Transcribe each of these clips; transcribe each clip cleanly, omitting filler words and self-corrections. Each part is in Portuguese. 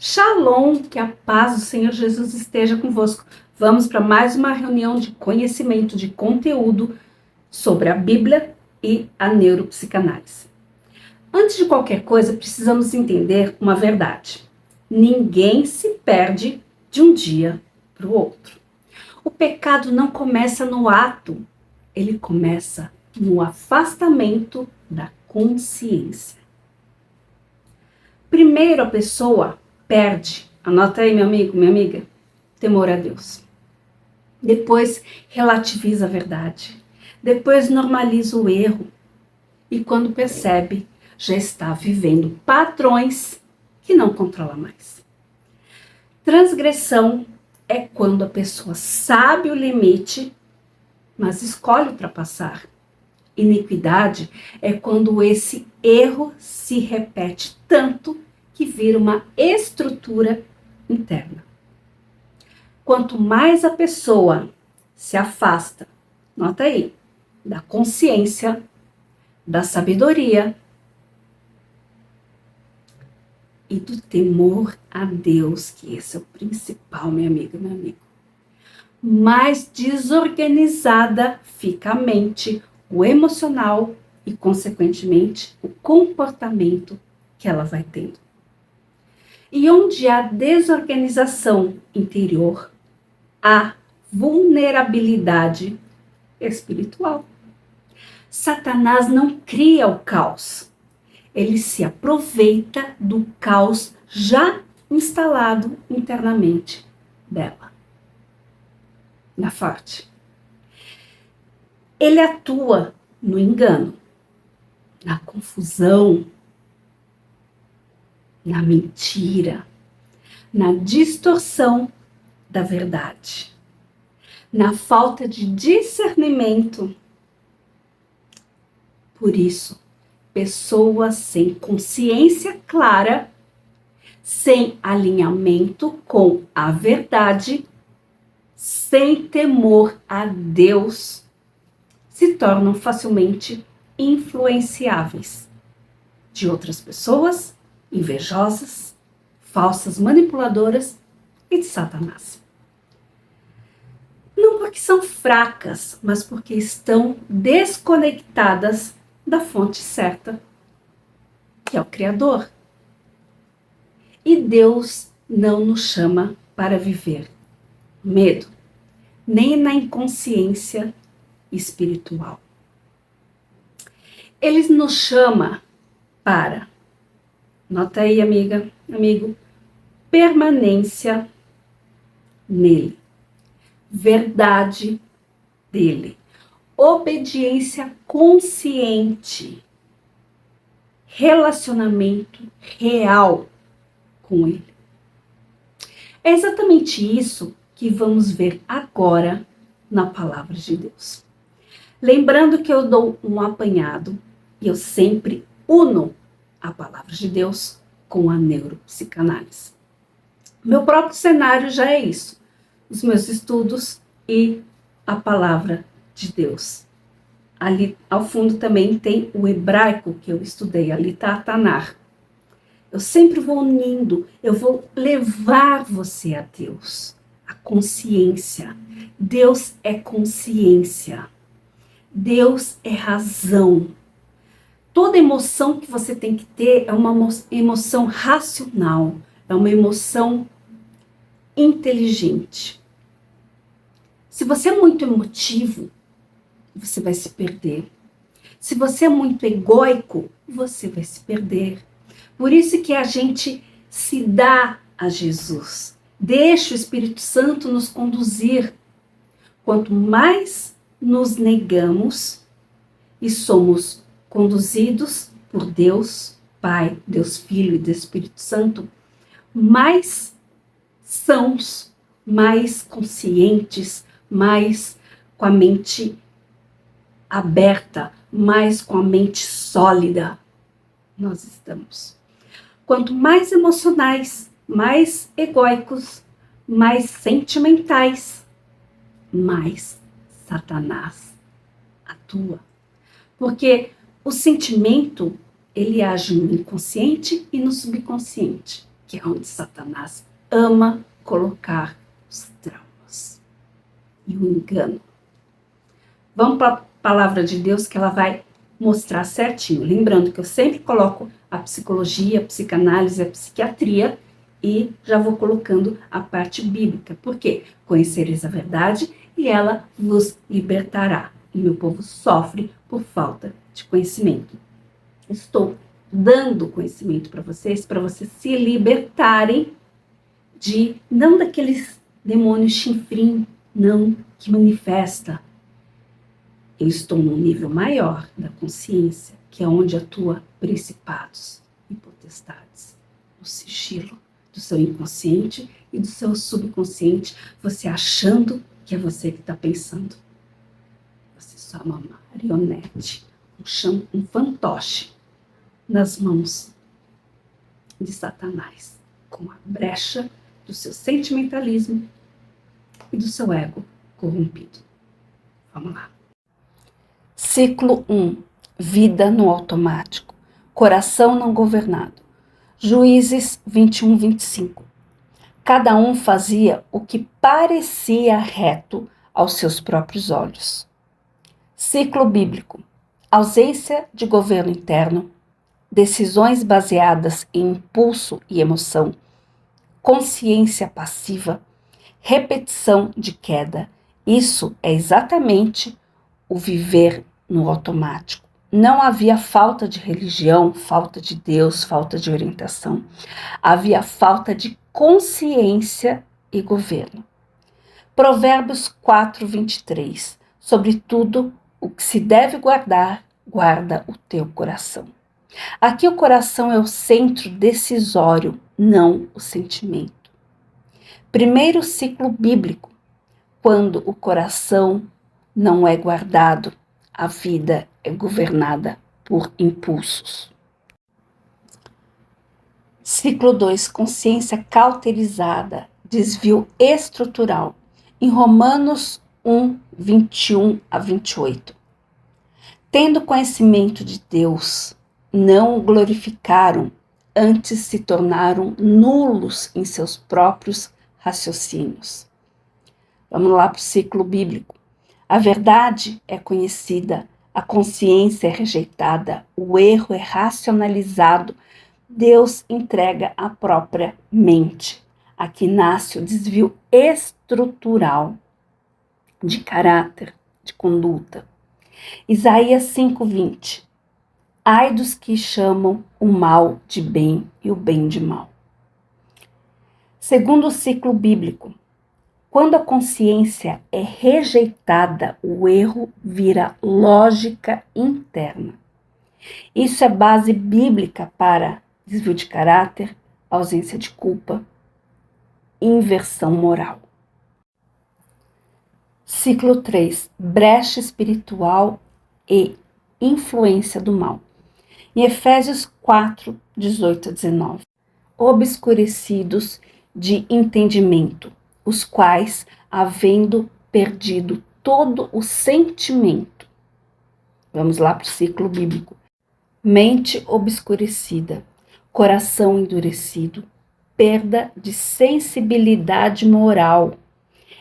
Shalom, que a paz do Senhor Jesus esteja convosco. Vamos para mais uma reunião de conhecimento, de conteúdo sobre a Bíblia e a neuropsicanálise. Antes de qualquer coisa, precisamos entender uma verdade. Ninguém se perde de um dia para o outro. O pecado não começa no ato, ele começa no afastamento da consciência. Primeiro a pessoa perde, anota aí meu amigo, minha amiga, temor a Deus. Depois relativiza a verdade. Depois normaliza o erro. E quando percebe, já está vivendo padrões que não controla mais. Transgressão é quando a pessoa sabe o limite, mas escolhe ultrapassar. Iniquidade é quando esse erro se repete tanto que vira uma estrutura interna. Quanto mais a pessoa se afasta, nota aí, da consciência, da sabedoria e do temor a Deus, que esse é o principal, minha amiga, meu amigo, mais desorganizada fica a mente, o emocional e, consequentemente, o comportamento que ela vai tendo. E onde há desorganização interior, há vulnerabilidade espiritual. Satanás não cria o caos, ele se aproveita do caos já instalado internamente dela, na forte. Ele atua no engano, na confusão, na mentira, na distorção da verdade, na falta de discernimento. Por isso, pessoas sem consciência clara, sem alinhamento com a verdade, sem temor a Deus, se tornam facilmente influenciáveis de outras pessoas, invejosas, falsas manipuladoras e de Satanás. Não porque são fracas, mas porque estão desconectadas da fonte certa, que é o Criador. E Deus não nos chama para viver medo, nem na inconsciência espiritual. Ele nos chama para, nota aí, amiga, amigo, permanência nele, verdade dele, obediência consciente, relacionamento real com ele. É exatamente isso que vamos ver agora na palavra de Deus. Lembrando que eu dou um apanhado e eu sempre uno a palavra de Deus com a neuropsicanálise. Meu próprio cenário já é isso, os meus estudos e a palavra de Deus. Ali ao fundo também tem o hebraico que eu estudei, ali está a Tanar. Eu sempre vou unindo, eu vou levar você a Deus, a consciência. Deus é consciência. Deus é razão. Toda emoção que você tem que ter é uma emoção racional, é uma emoção inteligente. Se você é muito emotivo, você vai se perder. Se você é muito egóico, você vai se perder. Por isso que a gente se dá a Jesus. Deixa o Espírito Santo nos conduzir. Quanto mais nos negamos e somos conduzidos por Deus Pai, Deus Filho e Deus Espírito Santo, mais sãos, mais conscientes, mais com a mente aberta, mais com a mente sólida nós estamos. Quanto mais emocionais, mais egóicos, mais sentimentais, mais Satanás atua. Porque o sentimento, ele age no inconsciente e no subconsciente. que é onde Satanás ama colocar os traumas e o engano. Vamos para a palavra de Deus que ela vai mostrar certinho. Lembrando que eu sempre coloco a psicologia, a psicanálise, a psiquiatria e já vou colocando a parte bíblica. Por quê? Conhecereis a verdade e ela vos libertará. E meu povo sofre por falta de conhecimento. Estou dando conhecimento para vocês se libertarem de, não daqueles demônios chinfrim, não, que manifesta. Eu estou num nível maior da consciência, que é onde atua principados e potestades, no sigilo do seu inconsciente e do seu subconsciente, você achando que é você que está pensando. Você é só uma marionete, um fantoche nas mãos de Satanás, com a brecha do seu sentimentalismo e do seu ego corrompido. Vamos lá. Ciclo 1. Vida no automático. Coração não governado. Juízes 21, 25. Cada um fazia o que parecia reto aos seus próprios olhos. Ciclo bíblico. Ausência de governo interno. Decisões baseadas em impulso e emoção. Consciência passiva. Repetição de queda. Isso é exatamente o viver no automático. Não havia falta de religião, falta de Deus, falta de orientação. Havia falta de consciência e governo. Provérbios 4, 23. Sobretudo, o que se deve guardar, guarda o teu coração. Aqui o coração é o centro decisório, não o sentimento. Primeiro ciclo bíblico. Quando o coração não é guardado, a vida é governada por impulsos. Ciclo 2, consciência cauterizada, desvio estrutural. Em Romanos 1, 21 a 28. Tendo conhecimento de Deus, não o glorificaram, antes se tornaram nulos em seus próprios raciocínios. Vamos lá para o ciclo bíblico. A verdade é conhecida, a consciência é rejeitada, o erro é racionalizado, Deus entrega a própria mente. Aqui nasce o desvio estrutural de caráter, de conduta. Isaías 5:20. Ai dos que chamam o mal de bem e o bem de mal. Segundo o ciclo bíblico, quando a consciência é rejeitada, o erro vira lógica interna. Isso é base bíblica para desvio de caráter, ausência de culpa, inversão moral. Ciclo 3. Brecha espiritual e influência do mal. Em Efésios 4, 18 a 19. Obscurecidos de entendimento, os quais, havendo perdido todo o sentimento. Vamos lá para o ciclo bíblico. Mente obscurecida, coração endurecido, perda de sensibilidade moral,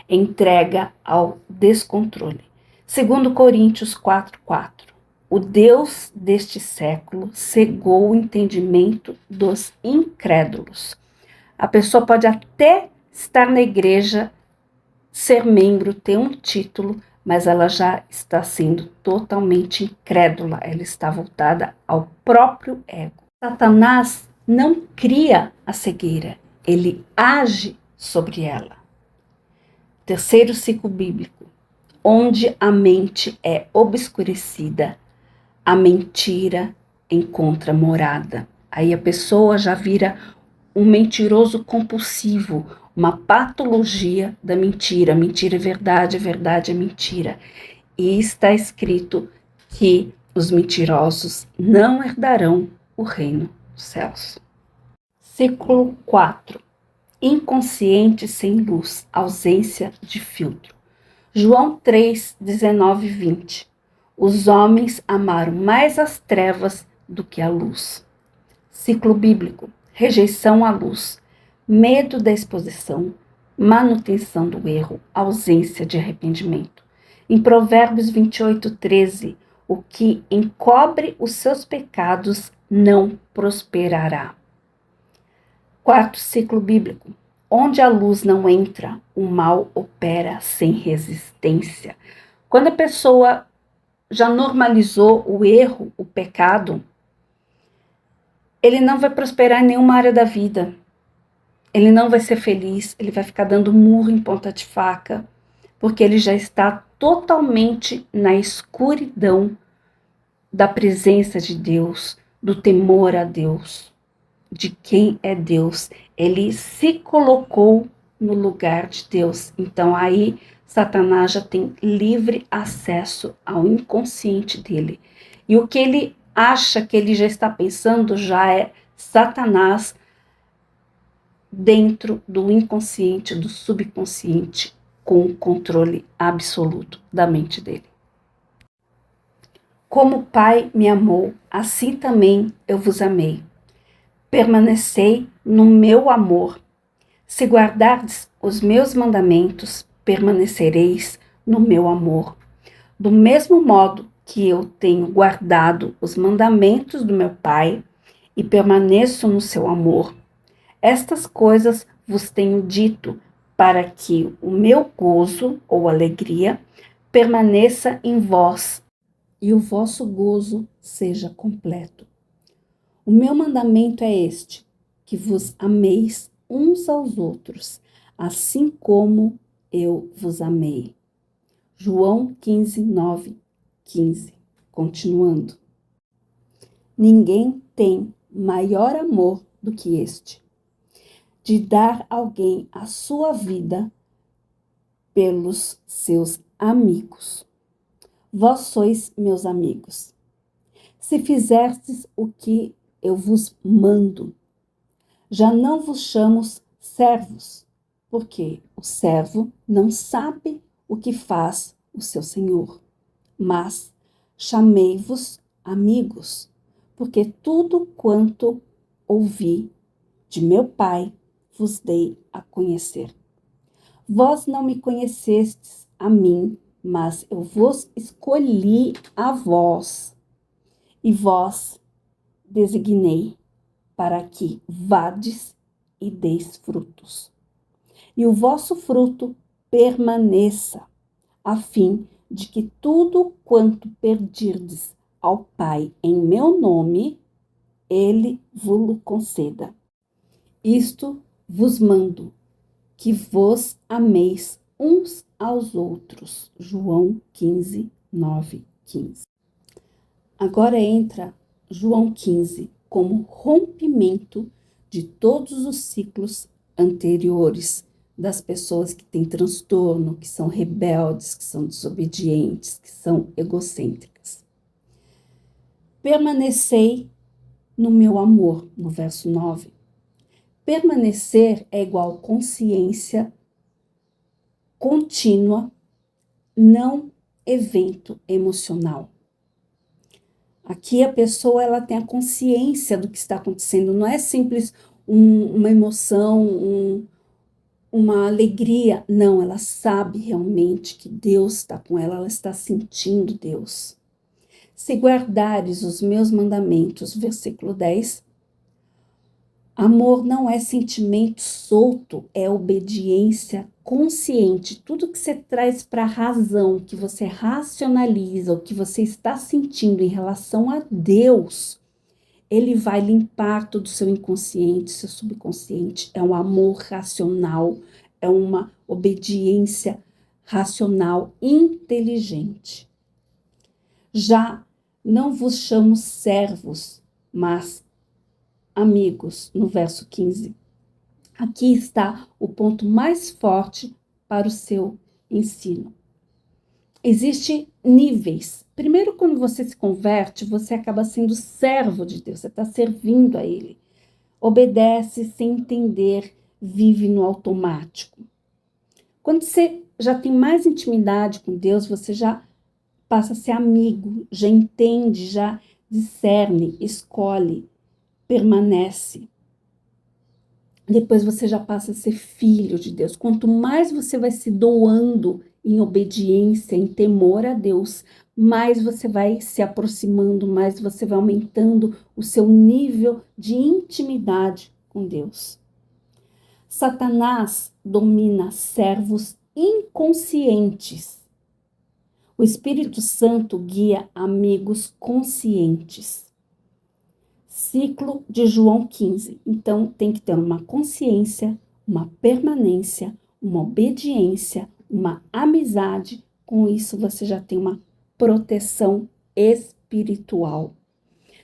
entrega ao descontrole. Segundo Coríntios 4:4. O Deus deste século cegou o entendimento dos incrédulos. A pessoa pode até estar na igreja, ser membro, ter um título, mas ela já está sendo totalmente incrédula, ela está voltada ao próprio ego. Satanás não cria a cegueira, ele age sobre ela. Terceiro ciclo bíblico, onde a mente é obscurecida, a mentira encontra morada. Aí a pessoa já vira um mentiroso compulsivo, uma patologia da mentira. Mentira é verdade é mentira. E está escrito que os mentirosos não herdarão o reino dos céus. Ciclo 4. Inconsciente sem luz, ausência de filtro. João 3, 19 e 20. Os homens amaram mais as trevas do que a luz. Ciclo bíblico. rejeição à luz, medo da exposição, manutenção do erro, ausência de arrependimento. Em Provérbios 28:13, o que encobre os seus pecados não prosperará. Quarto ciclo bíblico. Onde a luz não entra, o mal opera sem resistência. Quando a pessoa já normalizou o erro, o pecado, ele não vai prosperar em nenhuma área da vida. Ele não vai ser feliz, ele vai ficar dando murro em ponta de faca, porque ele já está totalmente na escuridão da presença de Deus, do temor a Deus, de quem é Deus. Ele se colocou no lugar de Deus. Então aí Satanás já tem livre acesso ao inconsciente dele. E o que ele acha que ele já está pensando já é Satanás dentro do inconsciente, do subconsciente, com o controle absoluto da mente dele. Como o Pai me amou, assim também eu vos amei. Permanecei no meu amor. Se guardardes os meus mandamentos, permanecereis no meu amor. Do mesmo modo que eu tenho guardado os mandamentos do meu Pai e permaneço no seu amor, estas coisas vos tenho dito, para que o meu gozo ou alegria permaneça em vós e o vosso gozo seja completo. O meu mandamento é este, que vos ameis uns aos outros, assim como eu vos amei. João 15:9, 15. Continuando. Ninguém tem maior amor do que este, de dar alguém a sua vida pelos seus amigos. Vós sois meus amigos, se fizerdes o que eu vos mando. Já não vos chamo servos, porque o servo não sabe o que faz o seu senhor, mas chamei-vos amigos, porque tudo quanto ouvi de meu Pai vos dei a conhecer. Vós não me conhecestes a mim, mas eu vos escolhi a vós, e vós designei para que vades e deis frutos. E o vosso fruto permaneça, a fim de que tudo quanto pedirdes ao Pai em meu nome, ele vos conceda. Isto vos mando, que vos ameis uns aos outros. João 15:9, 15. Agora entra João 15 como rompimento de todos os ciclos anteriores das pessoas que têm transtorno, que são rebeldes, que são desobedientes, que são egocêntricas. Permanecei no meu amor, no verso 9. Permanecer é igual consciência contínua, não evento emocional. Aqui a pessoa ela tem a consciência do que está acontecendo, não é simples uma emoção, uma alegria. Não, ela sabe realmente que Deus está com ela, ela está sentindo Deus. Se guardares os meus mandamentos, versículo 10, amor não é sentimento solto, é obediência consciente. Tudo que você traz para a razão, que você racionaliza, o que você está sentindo em relação a Deus, ele vai limpar todo o seu inconsciente, seu subconsciente. É um amor racional, é uma obediência racional, inteligente. Já não vos chamo servos, mas amigos, no verso 15. Aqui está o ponto mais forte para o seu ensino. Existem níveis. Primeiro, quando você se converte, você acaba sendo servo de Deus, você está servindo a Ele. Obedece sem entender, vive no automático. Quando você já tem mais intimidade com Deus, você já passa a ser amigo, já entende, já discerne, escolhe, permanece. depois você já passa a ser filho de Deus. Quanto mais você vai se doando em obediência, em temor a Deus, mais você vai se aproximando, mais você vai aumentando o seu nível de intimidade com Deus. Satanás domina servos inconscientes. O Espírito Santo guia amigos conscientes. Ciclo de João 15. Então, tem que ter uma consciência, uma permanência, uma obediência, uma amizade. Com isso, você já tem uma proteção espiritual.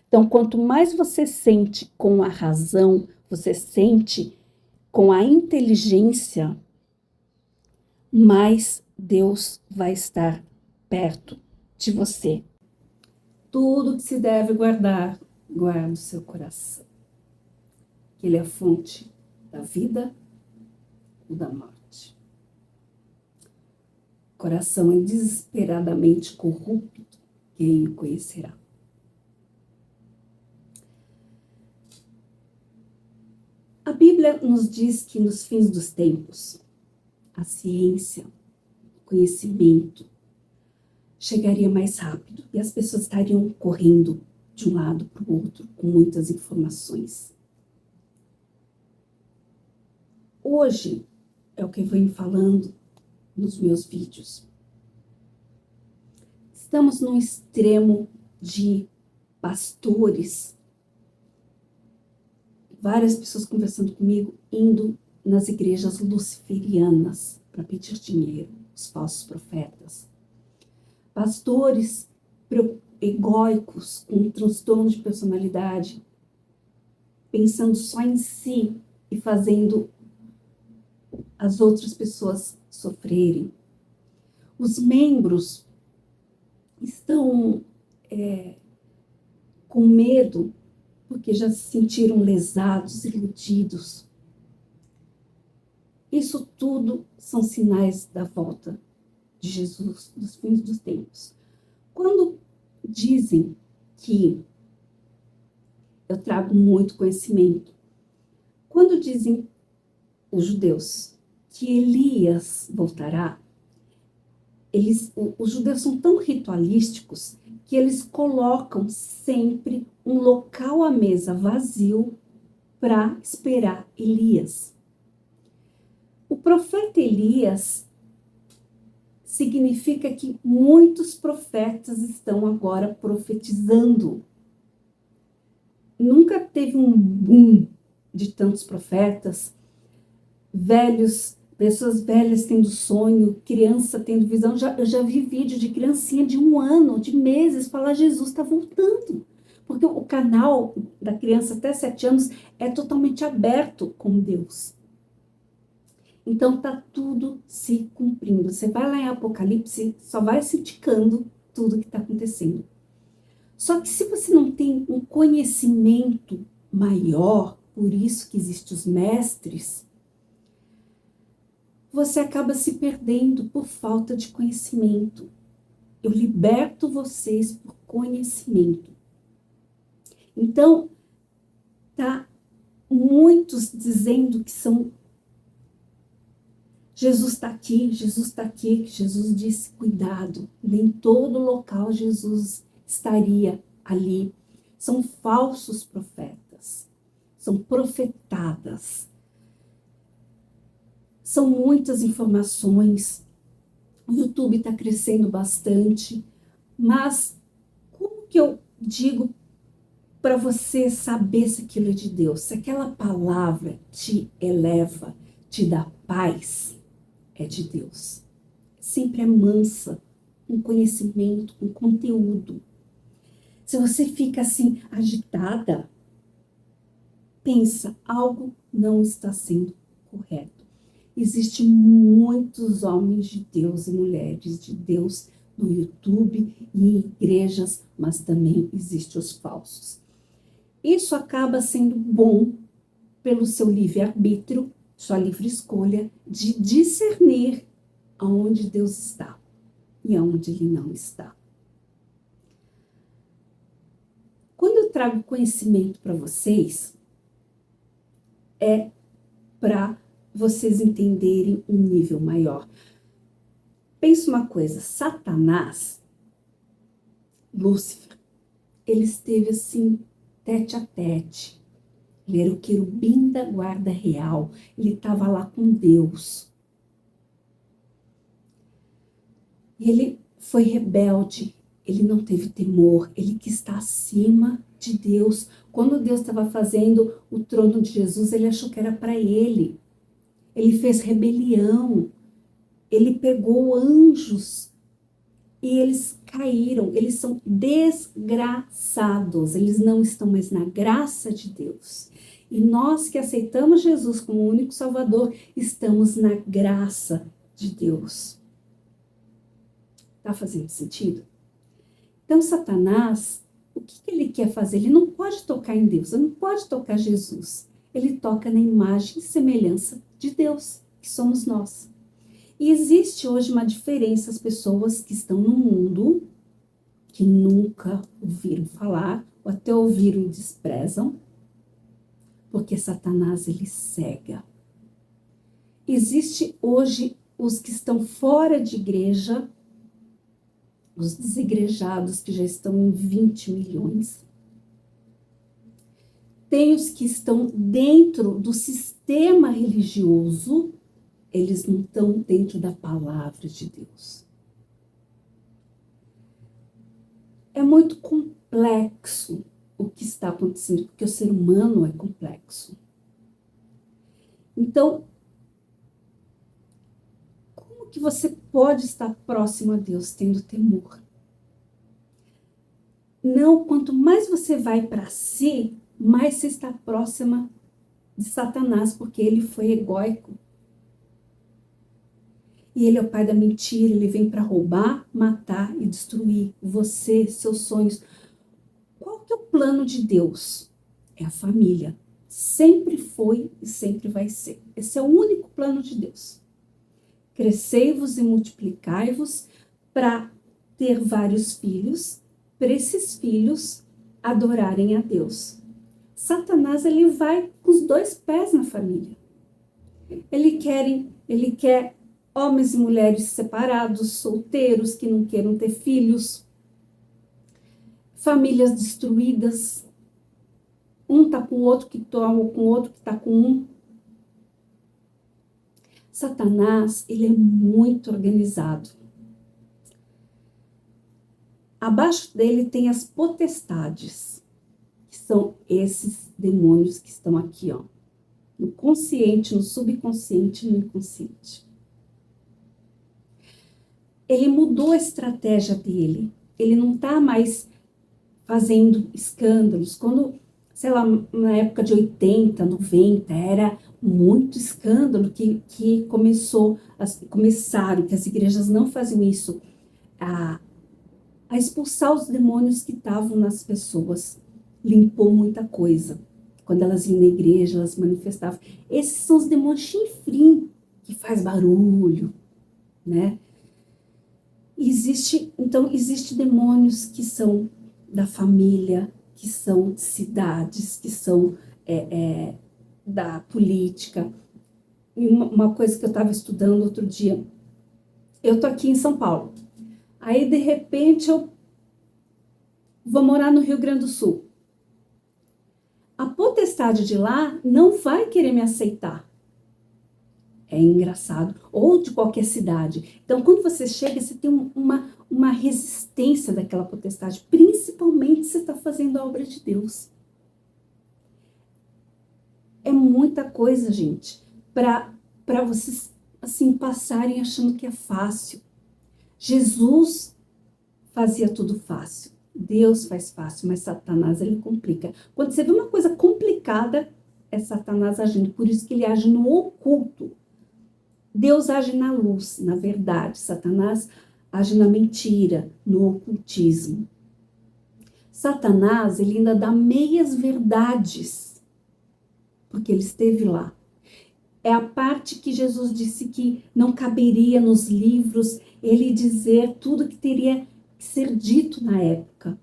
Então, quanto mais você sente com a razão, você sente com a inteligência, mais Deus vai estar perto de você. Tudo que se deve guardar, guarda o seu coração. Ele é a fonte da vida ou da morte. O coração é desesperadamente corrupto, quem o conhecerá? A Bíblia nos diz que nos fins dos tempos, a ciência, o conhecimento chegaria mais rápido e as pessoas estariam correndo de um lado para o outro com muitas informações. Hoje, é o que eu venho falando nos meus vídeos. Estamos num extremo de pastores, várias pessoas conversando comigo, indo nas igrejas luciferianas para pedir dinheiro, os falsos profetas. Pastores egóicos, com transtorno de personalidade, pensando só em si e fazendo as outras pessoas sofrerem. Os membros estão com medo porque já se sentiram lesados, iludidos. Isso tudo são sinais da volta de Jesus, dos fins dos tempos. Quando dizem que eu trago muito conhecimento, quando dizem os judeus que Elias voltará, os judeus são tão ritualísticos que eles colocam sempre um local à mesa vazio para esperar Elias. O profeta Elias significa que muitos profetas estão agora profetizando. Nunca teve um boom de tantos profetas, pessoas velhas tendo sonho, criança tendo visão. Eu já vi vídeo de criancinha de 1 ano, de meses, falar: Jesus está voltando. Porque o canal da criança até 7 anos é totalmente aberto com Deus. Então tá tudo se cumprindo. Você vai lá em Apocalipse, só vai se indicando tudo que está acontecendo. Só que se você não tem um conhecimento maior, por isso que existem os mestres, você acaba se perdendo por falta de conhecimento. Eu liberto vocês por conhecimento. Então, tá muitos dizendo que Jesus está aqui, Jesus está aqui. Jesus disse: cuidado, nem todo local Jesus estaria ali. São falsos profetas, são profetadas. São muitas informações, o YouTube está crescendo bastante, mas como que eu digo para você saber se aquilo é de Deus? Se aquela palavra te eleva, te dá paz, é de Deus. Sempre é mansa, com conhecimento, com conteúdo. Se você fica assim, agitada, pensa, algo não está sendo correto. Existem muitos homens de Deus e mulheres de Deus no YouTube e em igrejas, mas também existem os falsos. Isso acaba sendo bom pelo seu livre-arbítrio, sua livre escolha de discernir aonde Deus está e aonde Ele não está. Quando eu trago conhecimento para vocês, é para vocês entenderem um nível maior. Pensa uma coisa, Satanás, Lúcifer, ele esteve assim, tete a tete. Ele era o querubim da guarda real, ele estava lá com Deus. Ele foi rebelde, ele não teve temor, ele quis estar acima de Deus. Quando Deus estava fazendo o trono de Jesus, ele achou que era para ele. Ele fez rebelião, ele pegou anjos e eles caíram, eles são desgraçados, eles não estão mais na graça de Deus. E nós que aceitamos Jesus como o único Salvador, estamos na graça de Deus. Tá fazendo sentido? Então, Satanás, o que ele quer fazer? Ele não pode tocar em Deus, ele não pode tocar Jesus. Ele toca na imagem e semelhança de Deus, que somos nós. E existe hoje uma diferença, as pessoas que estão no mundo, que nunca ouviram falar, ou até ouviram e desprezam, porque Satanás, ele cega. Existe hoje os que estão fora de igreja, os desigrejados, que já estão em 20 milhões. Tem os que estão dentro do sistema religioso, eles não estão dentro da palavra de Deus. É muito complexo o que está acontecendo, porque o ser humano é complexo. Então, como que você pode estar próximo a Deus tendo temor? Não, quanto mais você vai para si, mais você está próxima de Satanás, porque ele foi egóico. E ele é o pai da mentira, ele vem para roubar, matar e destruir você, seus sonhos. Qual que é o plano de Deus? É a família. Sempre foi e sempre vai ser. Esse é o único plano de Deus. Crescei-vos e multiplicai-vos para ter vários filhos, para esses filhos adorarem a Deus. Satanás, ele vai com os dois pés na família. Ele quer homens e mulheres separados, solteiros, que não queiram ter filhos, famílias destruídas, um tá com o outro que toma, com o outro que tá com um. Satanás, ele é muito organizado. Abaixo dele tem as potestades, que são esses demônios que estão aqui, ó, no consciente, no subconsciente, no inconsciente. Ele mudou a estratégia dele. Ele não está mais fazendo escândalos. Quando, sei lá, na época de 80, 90, era muito escândalo que começaram, que as igrejas não faziam isso, a expulsar os demônios que estavam nas pessoas. Limpou muita coisa. Quando elas iam na igreja, elas manifestavam. Esses são os demônios chinfrim, que faz barulho, né? Existe demônios que são da família, que são de cidades, que são da política. E uma coisa que eu estava estudando outro dia, eu tô aqui em São Paulo, aí de repente eu vou morar no Rio Grande do Sul. A potestade de lá não vai querer me aceitar. É engraçado. Ou de qualquer cidade. Então, quando você chega, você tem uma resistência daquela potestade. Principalmente se você está fazendo a obra de Deus. É muita coisa, gente, para vocês assim passarem achando que é fácil. Jesus fazia tudo fácil. Deus faz fácil, mas Satanás, ele complica. Quando você vê uma coisa complicada, é Satanás agindo. Por isso que ele age no oculto. Deus age na luz, na verdade. Satanás age na mentira, no ocultismo. Satanás, ele ainda dá meias verdades, porque ele esteve lá. É a parte que Jesus disse que não caberia nos livros ele dizer tudo que teria que ser dito na época.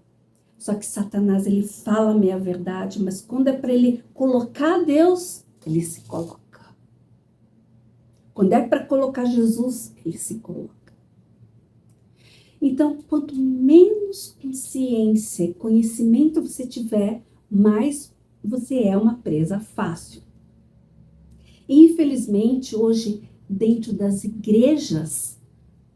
Só que Satanás, ele fala meia verdade, mas quando é para ele colocar Deus, ele se coloca. Quando é para colocar Jesus, ele se coloca. Então, quanto menos consciência e conhecimento você tiver, mais você é uma presa fácil. Infelizmente, hoje, dentro das igrejas,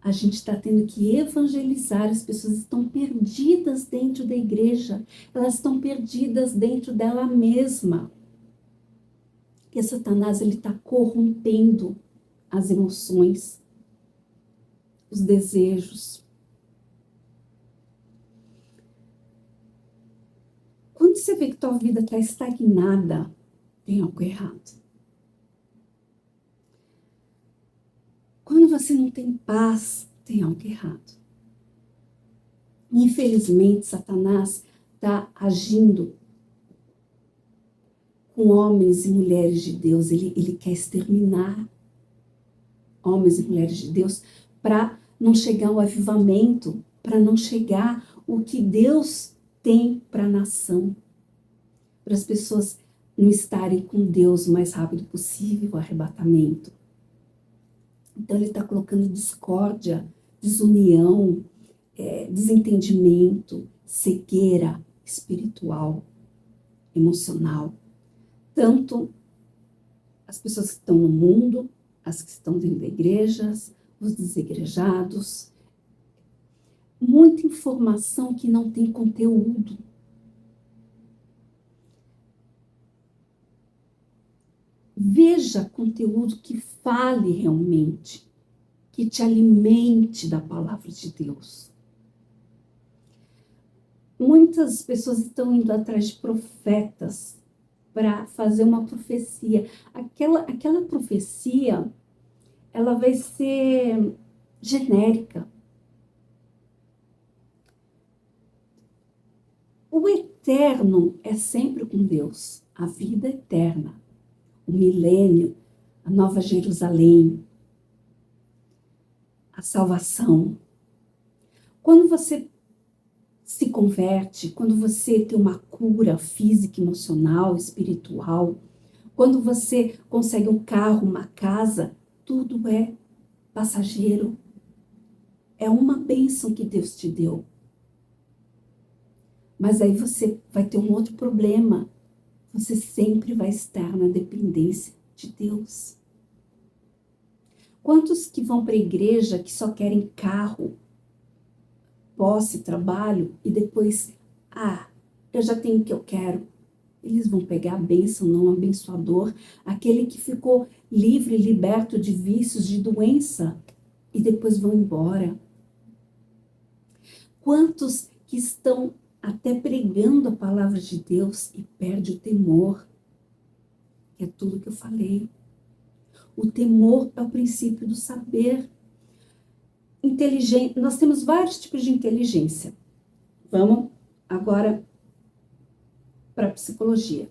a gente está tendo que evangelizar, as pessoas estão perdidas dentro da igreja, elas estão perdidas dentro dela mesma. E Satanás, ele está corrompendo as emoções, os desejos. Quando você vê que tua vida está estagnada, tem algo errado. Quando você não tem paz, tem algo errado. Infelizmente, Satanás está agindo com homens e mulheres de Deus. Ele quer exterminar homens e mulheres de Deus para não chegar ao avivamento, para não chegar o que Deus tem para a nação, para as pessoas não estarem com Deus o mais rápido possível, o arrebatamento. Então ele está colocando discórdia, desunião, desentendimento, cegueira espiritual, emocional. Tanto as pessoas que estão no mundo, as que estão dentro da igreja, os desigrejados. Muita informação que não tem conteúdo. Veja conteúdo que fale realmente, que te alimente da palavra de Deus. Muitas pessoas estão indo atrás de profetas para fazer uma profecia. Aquela profecia, ela vai ser genérica. O eterno é sempre com Deus, a vida eterna, o milênio, a nova Jerusalém, a salvação. Quando você se converte, quando você tem uma cura física, emocional, espiritual, quando você consegue um carro, uma casa, tudo é passageiro. É uma bênção que Deus te deu. Mas aí você vai ter um outro problema. Você sempre vai estar na dependência de Deus. Quantos que vão para a igreja que só querem carro, posse, trabalho e depois, eu já tenho o que eu quero. Eles vão pegar a bênção, não abençoador, aquele que ficou livre, liberto de vícios, de doença e depois vão embora. Quantos que estão até pregando a palavra de Deus e perde o temor, que é tudo que eu falei. O temor é o princípio do saber. Nós temos vários tipos de inteligência. Vamos agora para a psicologia.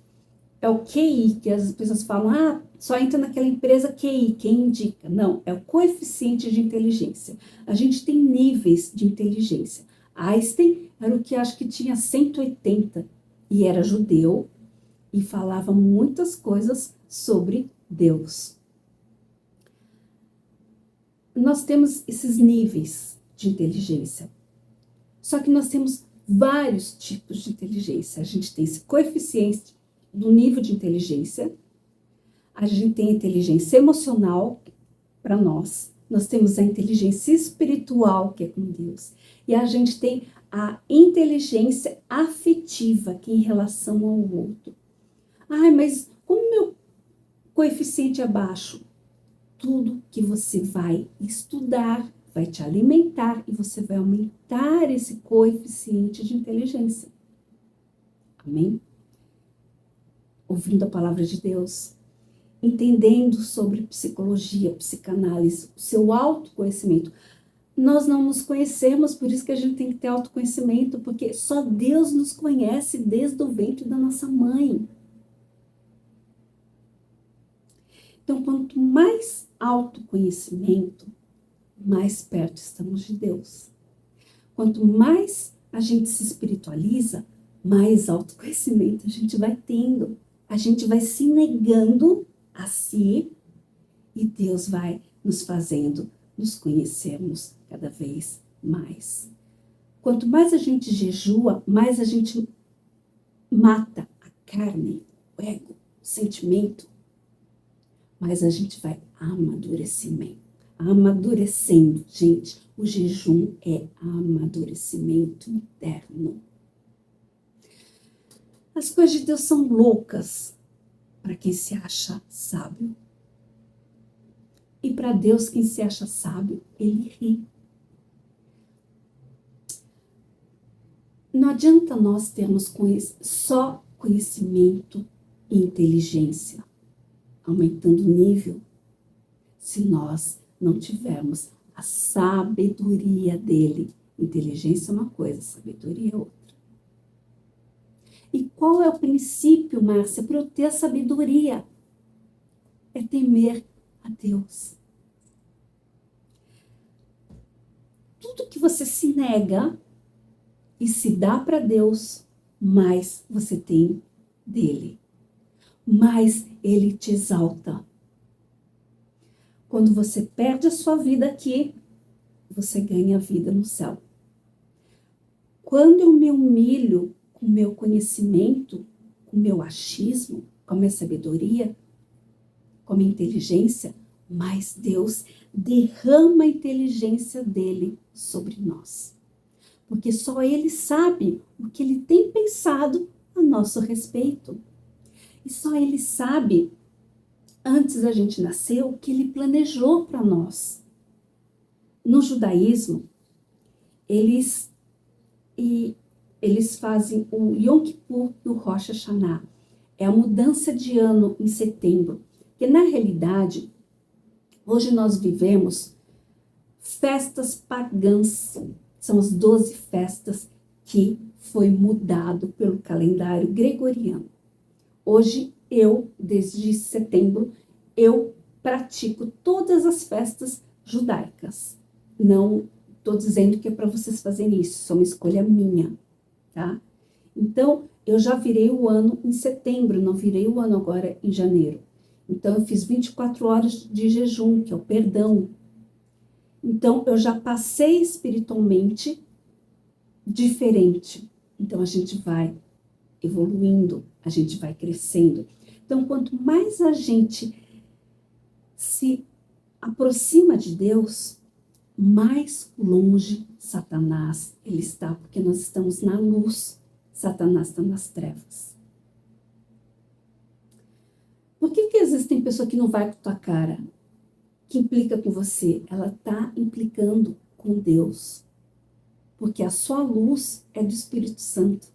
É o QI, que as pessoas falam, só entra naquela empresa QI, quem indica. Não, é o coeficiente de inteligência. A gente tem níveis de inteligência. Einstein era o que acho que tinha 180 e era judeu e falava muitas coisas sobre Deus. Nós temos esses níveis de inteligência. Só que nós temos vários tipos de inteligência. A gente tem esse coeficiente do nível de inteligência. A gente tem a inteligência emocional para nós. Nós temos a inteligência espiritual, que é com Deus. E a gente tem a inteligência afetiva, que é em relação ao outro. Mas como meu coeficiente é baixo? Tudo que você vai estudar vai te alimentar e você vai aumentar esse coeficiente de inteligência. Amém? Ouvindo a palavra de Deus, entendendo sobre psicologia, psicanálise, o seu autoconhecimento. Nós não nos conhecemos, por isso que a gente tem que ter autoconhecimento, porque só Deus nos conhece desde o ventre da nossa mãe. Então, quanto mais autoconhecimento, mais perto estamos de Deus. Quanto mais a gente se espiritualiza, mais autoconhecimento a gente vai tendo. A gente vai se negando a si E Deus vai nos fazendo nos conhecermos cada vez mais. Quanto mais a gente jejua, mais a gente mata a carne, o ego, o sentimento, mais a gente vai amadurecendo. Gente, o jejum é amadurecimento interno. As coisas de Deus são loucas para quem se acha sábio. E para Deus, quem se acha sábio, ele ri. Não adianta nós termos só conhecimento e inteligência, aumentando o nível, se nós não tivermos a sabedoria dele. Inteligência é uma coisa, sabedoria é outra. E qual é o princípio, Márcia, para eu ter a sabedoria? É temer a Deus. Tudo que você se nega e se dá para Deus, mais você tem dele. Mais ele te exalta. Quando você perde a sua vida aqui, você ganha a vida no céu. Quando eu me humilho com o meu conhecimento, com o meu achismo, com a minha sabedoria, com a minha inteligência, mais Deus derrama a inteligência dele sobre nós. Porque só ele sabe o que ele tem pensado a nosso respeito. E só ele sabe, antes da gente nascer, o que ele planejou para nós. No judaísmo, eles fazem o Yom Kippur e o Rosh Hashanah. É a mudança de ano em setembro. Porque, na realidade, hoje nós vivemos festas pagãs. São as 12 festas que foi mudado pelo calendário gregoriano. Hoje, desde setembro, eu pratico todas as festas judaicas. Não estou dizendo que é para vocês fazerem isso, isso é uma escolha minha, tá? Então, eu já virei o ano em setembro, não virei o ano agora em janeiro. Então, eu fiz 24 horas de jejum, que é o perdão. Então, eu já passei espiritualmente diferente. Então, a gente vai evoluindo, a gente vai crescendo. Então, quanto mais a gente se aproxima de Deus, mais longe Satanás ele está, porque nós estamos na luz, Satanás está nas trevas. Por que às vezes tem pessoa que não vai com tua cara, que implica com você? Ela está implicando com Deus, porque a sua luz é do Espírito Santo.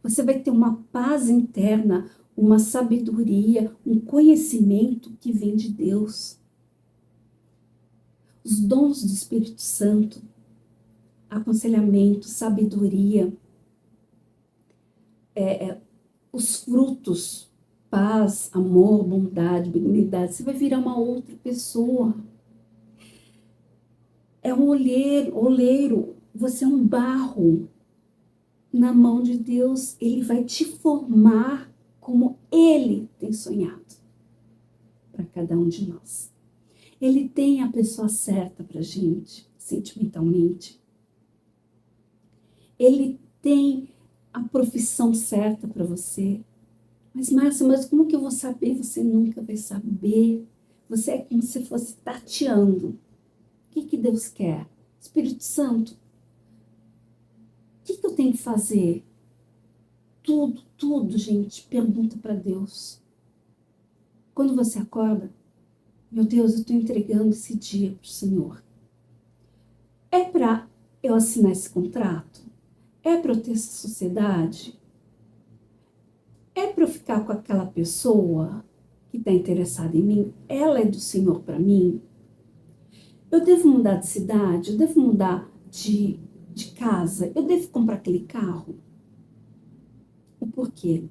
Você vai ter uma paz interna, uma sabedoria, um conhecimento que vem de Deus. Os dons do Espírito Santo, aconselhamento, sabedoria, os frutos, paz, amor, bondade, benignidade, você vai virar uma outra pessoa. É um oleiro, você é um barro na mão de Deus, ele vai te formar como ele tem sonhado para cada um de nós. Ele tem a pessoa certa para a gente, sentimentalmente. Ele tem a profissão certa para você. Mas, Márcia, mas como que eu vou saber? Você nunca vai saber. Você é como se fosse tateando. O que Deus quer? Espírito Santo, o que eu tenho que fazer? Tudo, gente, pergunta para Deus. Quando você acorda, meu Deus, eu estou entregando esse dia para o Senhor. É para eu assinar esse contrato? É para eu ter essa sociedade? É para eu ficar com aquela pessoa que está interessada em mim? Ela é do Senhor para mim? Eu devo mudar de cidade? Eu devo mudar de casa? Eu devo comprar aquele carro? O porquê?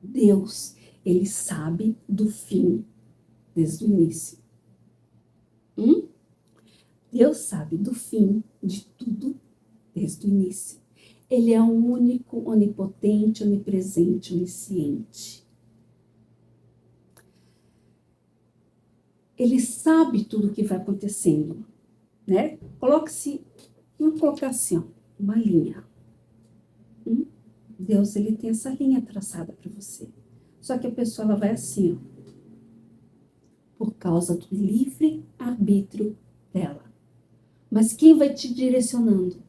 Deus, ele sabe do fim desde o início. Deus sabe do fim de tudo desde o início. Ele é o único, onipotente, onipresente, onisciente. ele sabe tudo o que vai acontecendo, né? Vamos colocar assim, ó, uma linha. Deus, ele tem essa linha traçada para você. Só que a pessoa, ela vai assim, ó, por causa do livre arbítrio dela. Mas quem vai te direcionando?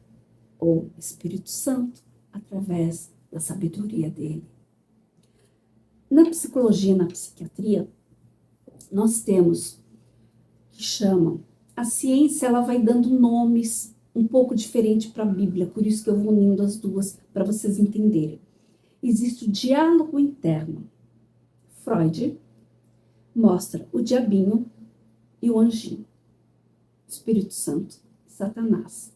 O Espírito Santo, através da sabedoria dele. Na psicologia, na psiquiatria, nós temos que chamam, a ciência, ela vai dando nomes um pouco diferentes para a Bíblia, por isso que eu vou unindo as duas para vocês entenderem. Existe o diálogo interno. Freud mostra o diabinho e o anjinho, Espírito Santo, Satanás.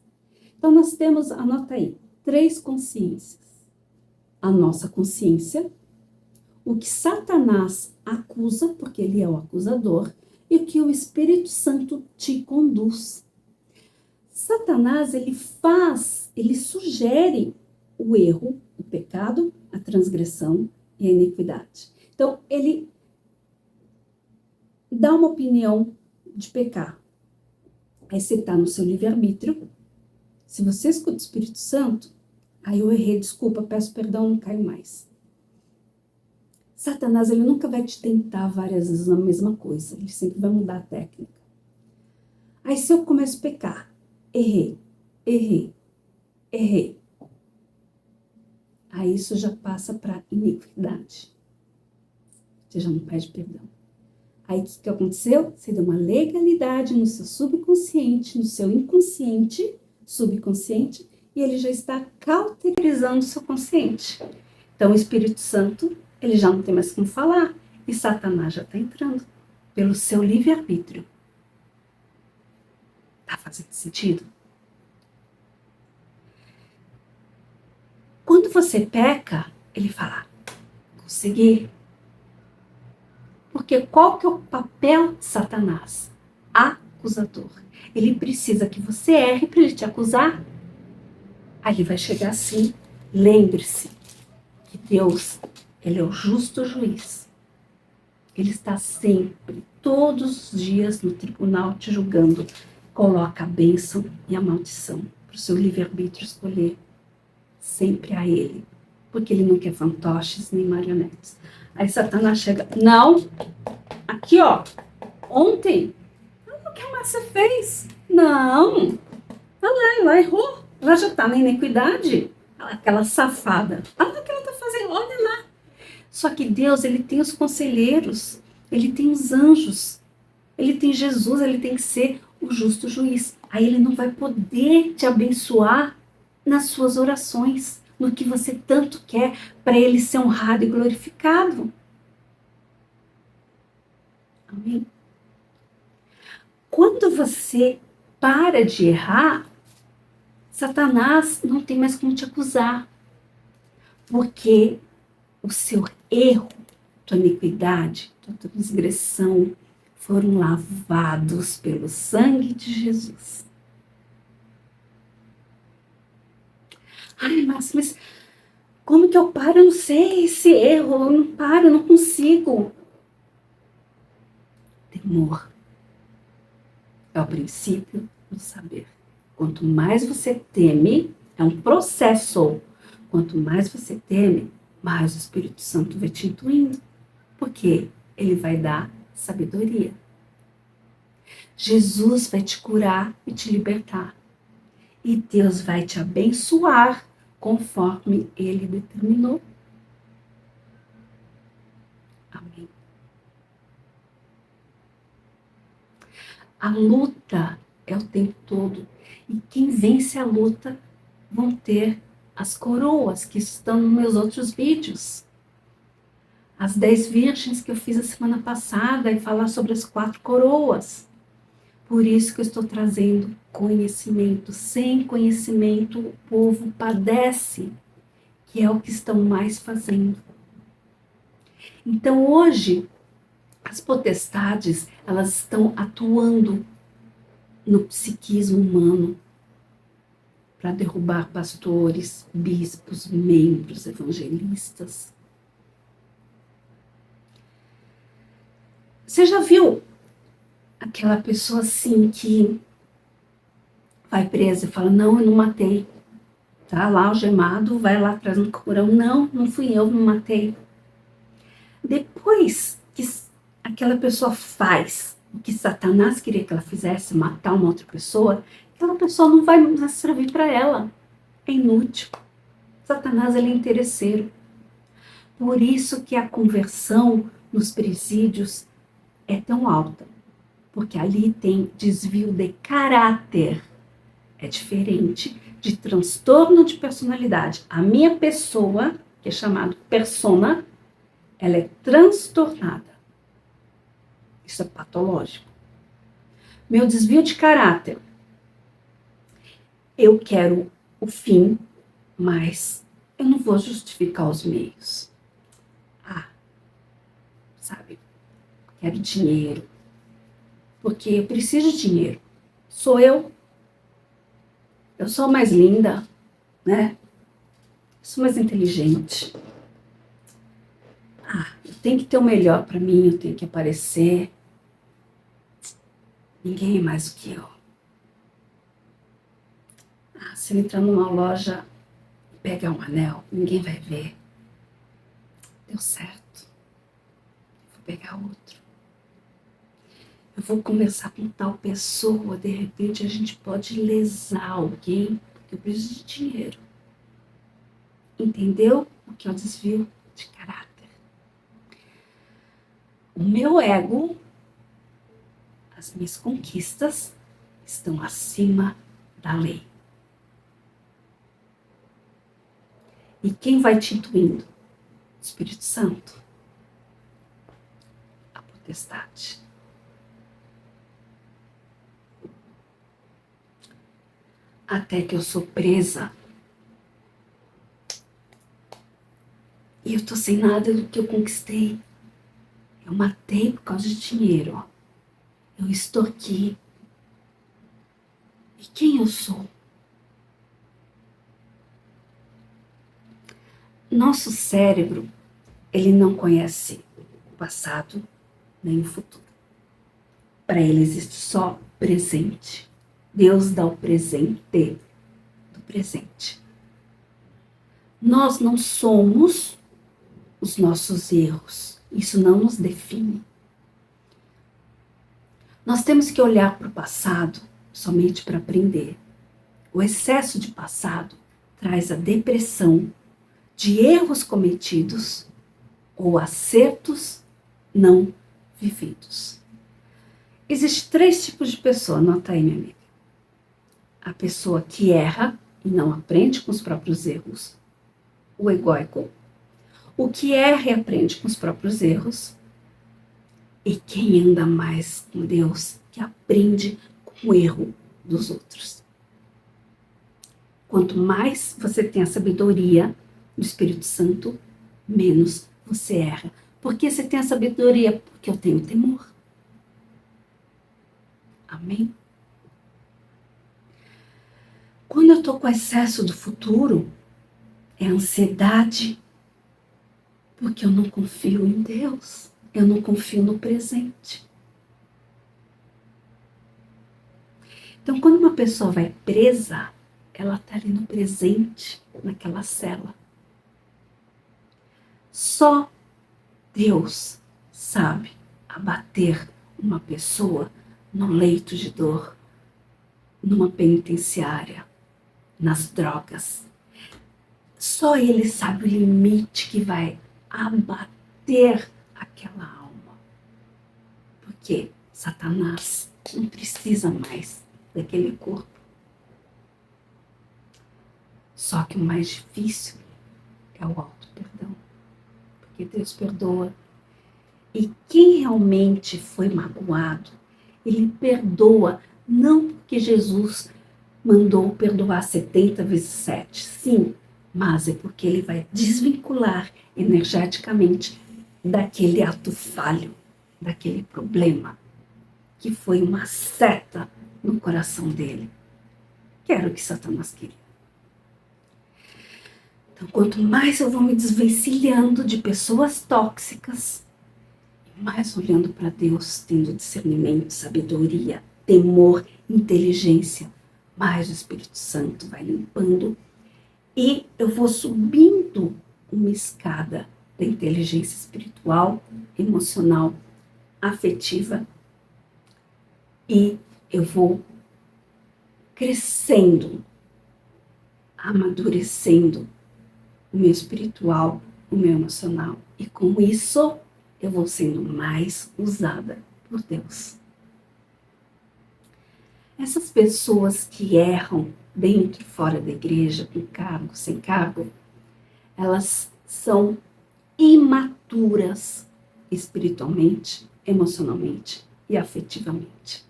Então nós temos, anota aí, 3 consciências. A nossa consciência, o que Satanás acusa, porque ele é o acusador, e o que o Espírito Santo te conduz. Satanás, ele sugere o erro, o pecado, a transgressão e a iniquidade. Então, ele dá uma opinião de pecar. Aí você está no seu livre-arbítrio. Se você escuta o Espírito Santo, aí eu errei, desculpa, peço perdão, não caio mais. Satanás, ele nunca vai te tentar várias vezes na mesma coisa. Ele sempre vai mudar a técnica. Aí se eu começo a pecar, errei. Aí isso já passa para iniquidade. Você já não pede perdão. Aí o que aconteceu? Você deu uma legalidade no seu subconsciente, no seu inconsciente, subconsciente, e ele já está cauterizando o seu consciente. Então o Espírito Santo, ele já não tem mais como falar, e Satanás já está entrando pelo seu livre-arbítrio. Tá fazendo sentido? Quando você peca, ele fala, consegui. Porque qual que é o papel de Satanás? Acusador. Ele precisa que você erre para ele te acusar. Aí ele vai chegar assim, lembre-se que Deus, ele é o justo juiz. Ele está sempre, todos os dias no tribunal te julgando. Coloca a bênção e a maldição para o seu livre-arbítrio escolher. Sempre a ele. Porque ele não quer fantoches nem marionetes. Aí Satanás chega, não, aqui ó, ontem, o que a Márcia fez? Não, ela errou, ela já tá na iniquidade, aquela safada. Olha o que ela tá fazendo, olha lá. Só que Deus, ele tem os conselheiros, ele tem os anjos, ele tem Jesus, ele tem que ser o justo juiz. Aí ele não vai poder te abençoar nas suas orações, no que você tanto quer, para ele ser honrado e glorificado. Amém? Quando você para de errar, Satanás não tem mais como te acusar, porque o seu erro, tua iniquidade, tua transgressão foram lavados pelo sangue de Jesus. Ai, mas como que eu paro? Eu não sei esse erro, eu não paro, eu não consigo. Temor é o princípio do saber. Quanto mais você teme, é um processo. Quanto mais você teme, mais o Espírito Santo vai te intuindo. Porque ele vai dar sabedoria. Jesus vai te curar e te libertar. E Deus vai te abençoar conforme ele determinou. Amém. A luta é o tempo todo. E quem vence a luta vão ter as coroas que estão nos meus outros vídeos. As 10 virgens que eu fiz a semana passada e falar sobre as 4 coroas. Por isso que eu estou trazendo conhecimento. Sem conhecimento, o povo padece, que é o que estão mais fazendo. Então, hoje, as potestades, elas estão atuando no psiquismo humano para derrubar pastores, bispos, membros, evangelistas. Você já viu aquela pessoa assim que vai presa e fala, não, eu não matei. Tá lá algemado, vai lá atrás no porão, não fui eu, não matei. Depois que aquela pessoa faz o que Satanás queria que ela fizesse, matar uma outra pessoa, aquela pessoa não vai mais servir para ela. É inútil. Satanás, ele é interesseiro. Por isso que a conversão nos presídios é tão alta. Porque ali tem desvio de caráter. É diferente de transtorno de personalidade. A minha pessoa, que é chamado persona, ela é transtornada. Isso é patológico. Meu desvio de caráter. Eu quero o fim, mas eu não vou justificar os meios. Sabe? Quero dinheiro. Porque eu preciso de dinheiro. Sou eu. Eu sou mais linda, né? Sou mais inteligente. Eu tenho que ter o melhor para mim, eu tenho que aparecer. Ninguém é mais do que eu. Se eu entrar numa loja e pegar um anel, ninguém vai ver. Deu certo. Vou pegar outro. Eu vou conversar com tal pessoa, de repente a gente pode lesar alguém, porque eu preciso de dinheiro. Entendeu o que é o desvio de caráter? O meu ego, as minhas conquistas, estão acima da lei. E quem vai te intuindo? O Espírito Santo. A potestade. Até que eu sou presa. E eu tô sem nada do que eu conquistei. Eu matei por causa de dinheiro. Eu extorqui. E quem eu sou? Nosso cérebro, ele não conhece o passado nem o futuro. Para ele existe só presente. Deus dá o presente do presente. Nós não somos os nossos erros. Isso não nos define. Nós temos que olhar para o passado somente para aprender. O excesso de passado traz a depressão de erros cometidos ou acertos não vividos. Existem 3 tipos de pessoa, anota aí, minha amiga. A pessoa que erra e não aprende com os próprios erros, o egóico. O que erra e aprende com os próprios erros. E quem anda mais com Deus, que aprende com o erro dos outros. Quanto mais você tem a sabedoria do Espírito Santo, menos você erra. Por que você tem a sabedoria? Porque eu tenho temor. Amém? Quando eu estou com excesso do futuro, é ansiedade, porque eu não confio em Deus. Eu não confio no presente. Então, quando uma pessoa vai presa, ela está ali no presente, naquela cela. Só Deus sabe abater uma pessoa no leito de dor, numa penitenciária, nas drogas. Só Ele sabe o limite que vai abater aquela alma. Porque Satanás não precisa mais daquele corpo. Só que o mais difícil é o auto-perdão. Porque Deus perdoa. E quem realmente foi magoado, Ele perdoa, não porque Jesus mandou perdoar 70 vezes 7, sim, mas é porque Ele vai desvincular energeticamente daquele ato falho, daquele problema, que foi uma seta no coração dele, que era o que Satanás queria. Então, quanto mais eu vou me desvencilhando de pessoas tóxicas, mais olhando para Deus, tendo discernimento, sabedoria, temor, inteligência, mais o Espírito Santo vai limpando e eu vou subindo uma escada da inteligência espiritual, emocional, afetiva e eu vou crescendo, amadurecendo o meu espiritual, o meu emocional. E com isso, eu vou sendo mais usada por Deus. Essas pessoas que erram dentro e fora da igreja, com cargo, sem cargo, elas são imaturas espiritualmente, emocionalmente e afetivamente.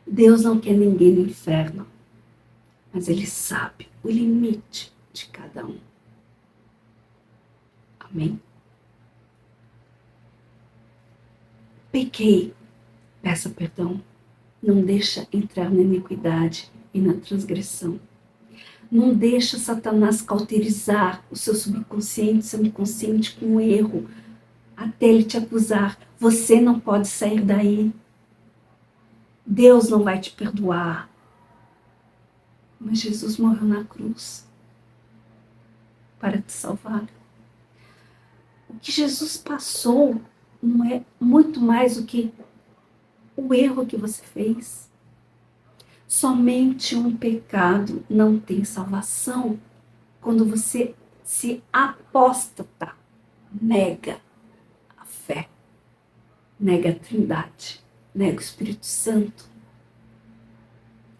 Deus não quer ninguém no inferno, mas Ele sabe o limite de cada um. Amém? Pequei, peça perdão. Não deixa entrar na iniquidade e na transgressão. Não deixa Satanás cauterizar o seu subconsciente, seu inconsciente com o erro, até ele te acusar. Você não pode sair daí. Deus não vai te perdoar. Mas Jesus morreu na cruz para te salvar. O que Jesus passou não é muito mais do que o erro que você fez. Somente um pecado não tem salvação quando você se apóstata, nega a fé, nega a Trindade, nega o Espírito Santo.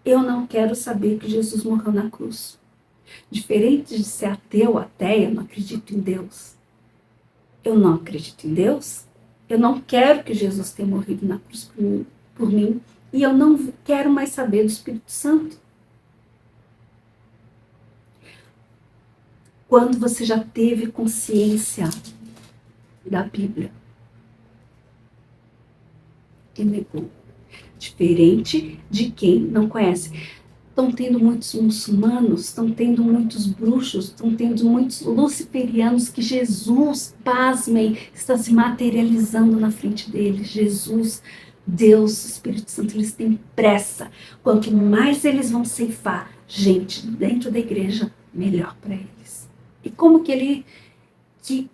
Eu não quero saber que Jesus morreu na cruz. Diferente de ser ateu, ateia, eu não acredito em Deus. Eu não acredito em Deus. Eu não quero que Jesus tenha morrido na cruz por mim. E eu não quero mais saber do Espírito Santo. Quando você já teve consciência da Bíblia e negou. Diferente de quem não conhece. Estão tendo muitos muçulmanos, estão tendo muitos bruxos, estão tendo muitos luciferianos que Jesus, pasmem, está se materializando na frente deles. Jesus, Deus, o Espírito Santo, eles têm pressa. Quanto mais eles vão ceifar gente dentro da igreja, melhor para eles. E como que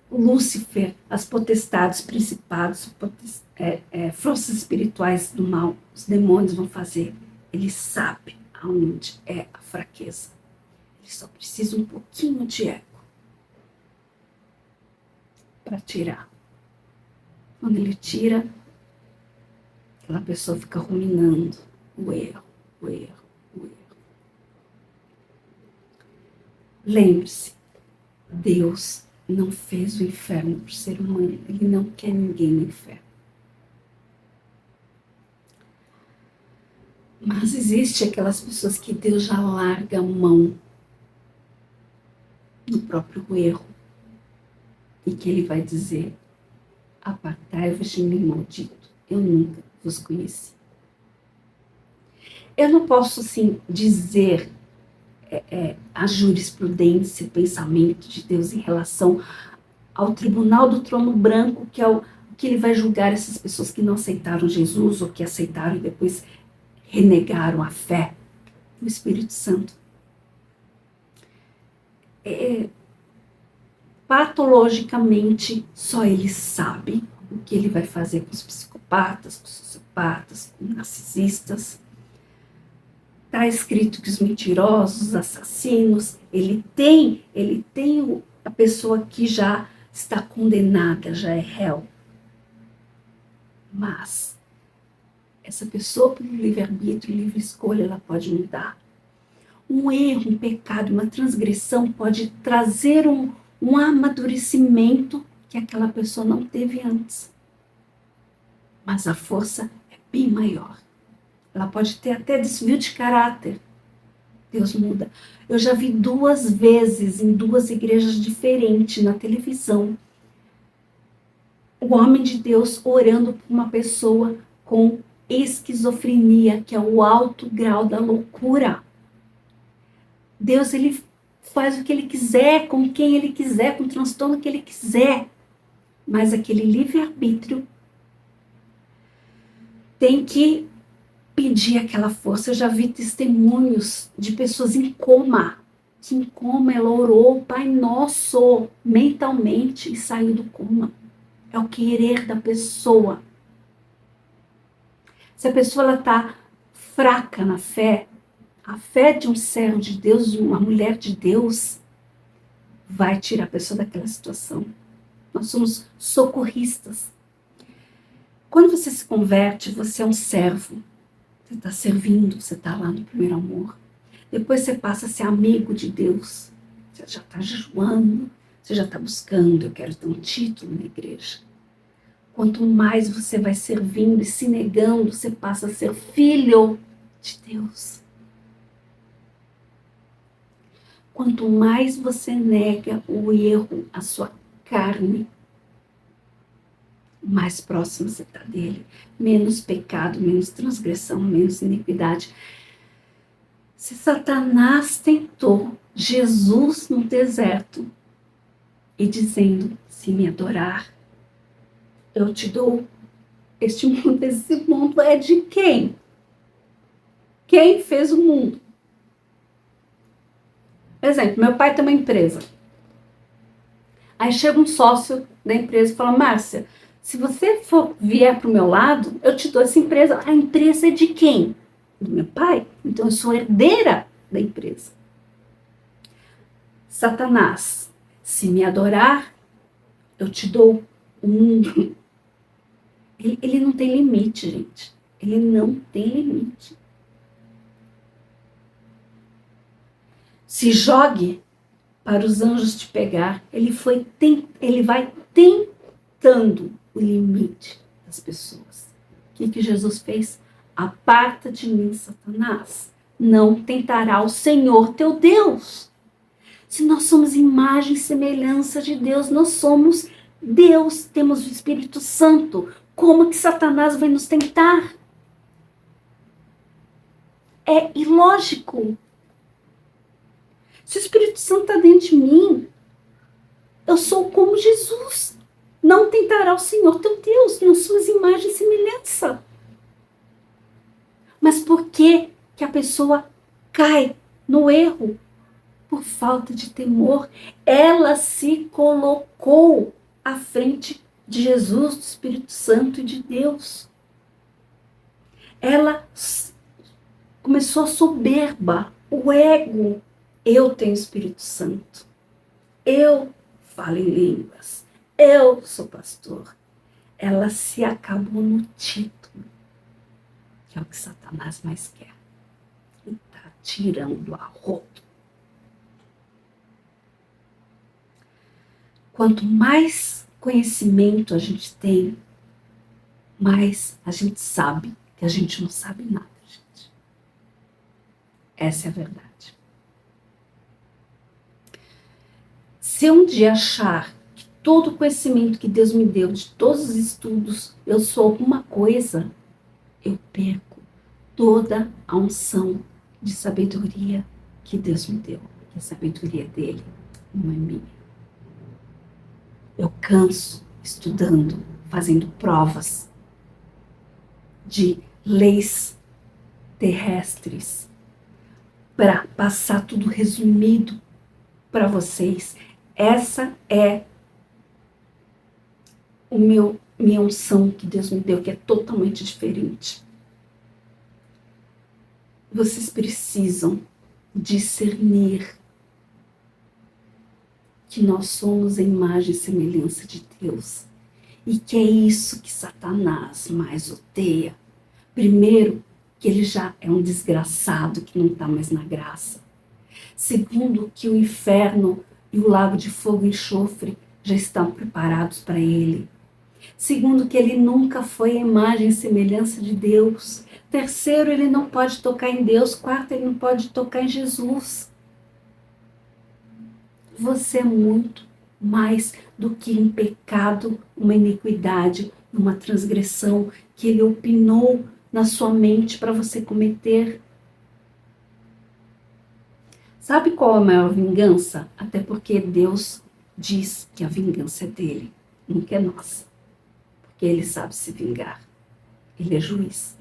Lúcifer, as potestades, principados, forças espirituais do mal, os demônios vão fazer? Ele sabe aonde é a fraqueza. Ele só precisa um pouquinho de ego para tirar. Quando ele tira, aquela pessoa fica ruminando o erro, o erro, o erro. Lembre-se, Deus não fez o inferno para o ser humano. Ele não quer ninguém no inferno. Mas existe aquelas pessoas que Deus já larga a mão no próprio erro. E que Ele vai dizer: apartai-vos de mim, maldito. Eu nunca vos conheci. Eu não posso, assim, dizer a jurisprudência, o pensamento de Deus em relação ao tribunal do trono branco, que é o que Ele vai julgar essas pessoas que não aceitaram Jesus ou que aceitaram e depois renegaram a fé no Espírito Santo. Patologicamente, só Ele sabe o que Ele vai fazer com os psicopatas, com os sociopatas, com os narcisistas. Está escrito que os mentirosos, os assassinos, ele tem a pessoa que já está condenada, já é réu. Mas essa pessoa, pelo livre-arbítrio, livre escolha, ela pode mudar. Um erro, um pecado, uma transgressão pode trazer um amadurecimento que aquela pessoa não teve antes. Mas a força é bem maior. Ela pode ter até desvio de caráter. Deus muda. Eu já vi 2 vezes em 2 igrejas diferentes na televisão o homem de Deus orando por uma pessoa com esquizofrenia, que é o alto grau da loucura. Deus, Ele faz o que Ele quiser, com quem Ele quiser, com o transtorno que Ele quiser. mas aquele livre-arbítrio tem que pedir aquela força. Eu já vi testemunhos de pessoas em coma, que em coma ela orou o Pai Nosso mentalmente e saiu do coma. É o querer da pessoa. Se a pessoa está fraca na fé, a fé de um servo de Deus, de uma mulher de Deus, vai tirar a pessoa daquela situação. Nós somos socorristas. Quando você se converte, você é um servo. Você está servindo, você está lá no primeiro amor. Depois você passa a ser amigo de Deus. Você já está jejuando, você já está buscando, eu quero ter um título na igreja. Quanto mais você vai servindo e se negando, você passa a ser filho de Deus. Quanto mais você nega o erro, a sua carne, mais próximo você está dele. Menos pecado, menos transgressão, menos iniquidade. Se Satanás tentou Jesus no deserto e dizendo, se me adorar, eu te dou este mundo. Esse mundo é de quem? Quem fez o mundo? Por exemplo, meu pai tem uma empresa. Aí chega um sócio da empresa e fala, Márcia, se você vier para o meu lado, eu te dou essa empresa. A empresa é de quem? Do meu pai. Então eu sou herdeira da empresa. Satanás, se me adorar, eu te dou o mundo. Ele não tem limite, gente. Ele não tem limite. Se jogue para os anjos te pegar. Ele vai tentando o limite das pessoas. O que Jesus fez? Aparta de mim, Satanás. Não tentará o Senhor teu Deus. Se nós somos imagem e semelhança de Deus, nós somos Deus, temos o Espírito Santo. Como que Satanás vai nos tentar? É ilógico. Se o Espírito Santo está dentro de mim, eu sou como Jesus. Não tentará o Senhor teu Deus, nós somos imagem e semelhança. Mas por que a pessoa cai no erro? Por falta de temor. Ela se colocou à frente de Jesus, do Espírito Santo e de Deus. Ela começou a soberba, o ego. Eu tenho Espírito Santo. Eu falo em línguas. Eu sou pastor. Ela se acabou no título, que é o que Satanás mais quer. Ele está tirando a rodo. Quanto mais conhecimento a gente tem, mais a gente sabe que a gente não sabe nada, gente. Essa é a verdade. Se eu um dia achar que todo o conhecimento que Deus me deu, de todos os estudos, eu sou alguma coisa, eu perco toda a unção de sabedoria que Deus me deu, que a sabedoria dele não é minha. Eu canso estudando, fazendo provas de leis terrestres para passar tudo resumido para vocês. Essa é minha unção que Deus me deu, que é totalmente diferente. Vocês precisam discernir que nós somos a imagem e semelhança de Deus. E que é isso que Satanás mais odeia. Primeiro, que ele já é um desgraçado que não está mais na graça. Segundo, que o inferno e o lago de fogo e enxofre já estão preparados para ele. Segundo, que ele nunca foi a imagem e semelhança de Deus. Terceiro, ele não pode tocar em Deus. Quarto, ele não pode tocar em Jesus. Você é muito mais do que um pecado, uma iniquidade, uma transgressão que ele opinou na sua mente para você cometer. Sabe qual é a maior vingança? Até porque Deus diz que a vingança é dele. nunca é nossa, porque ele sabe se vingar. Ele é juiz.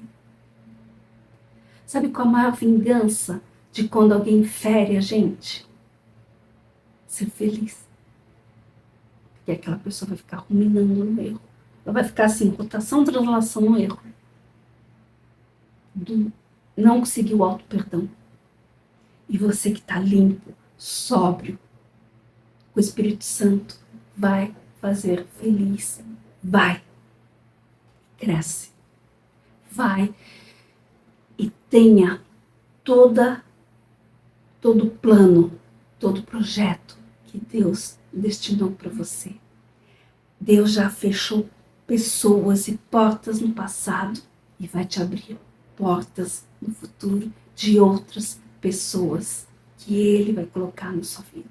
Sabe qual a maior vingança de quando alguém fere a gente? Ser feliz. Porque aquela pessoa vai ficar ruminando no erro. Ela vai ficar assim, rotação, translação no erro. Não conseguiu o auto-perdão. E você que está limpo, sóbrio, o Espírito Santo vai fazer feliz. Vai. Cresce. Vai. E tenha todo plano, todo projeto que Deus destinou para você. Deus já fechou pessoas e portas no passado e vai te abrir portas no futuro de outras pessoas que Ele vai colocar na sua vida.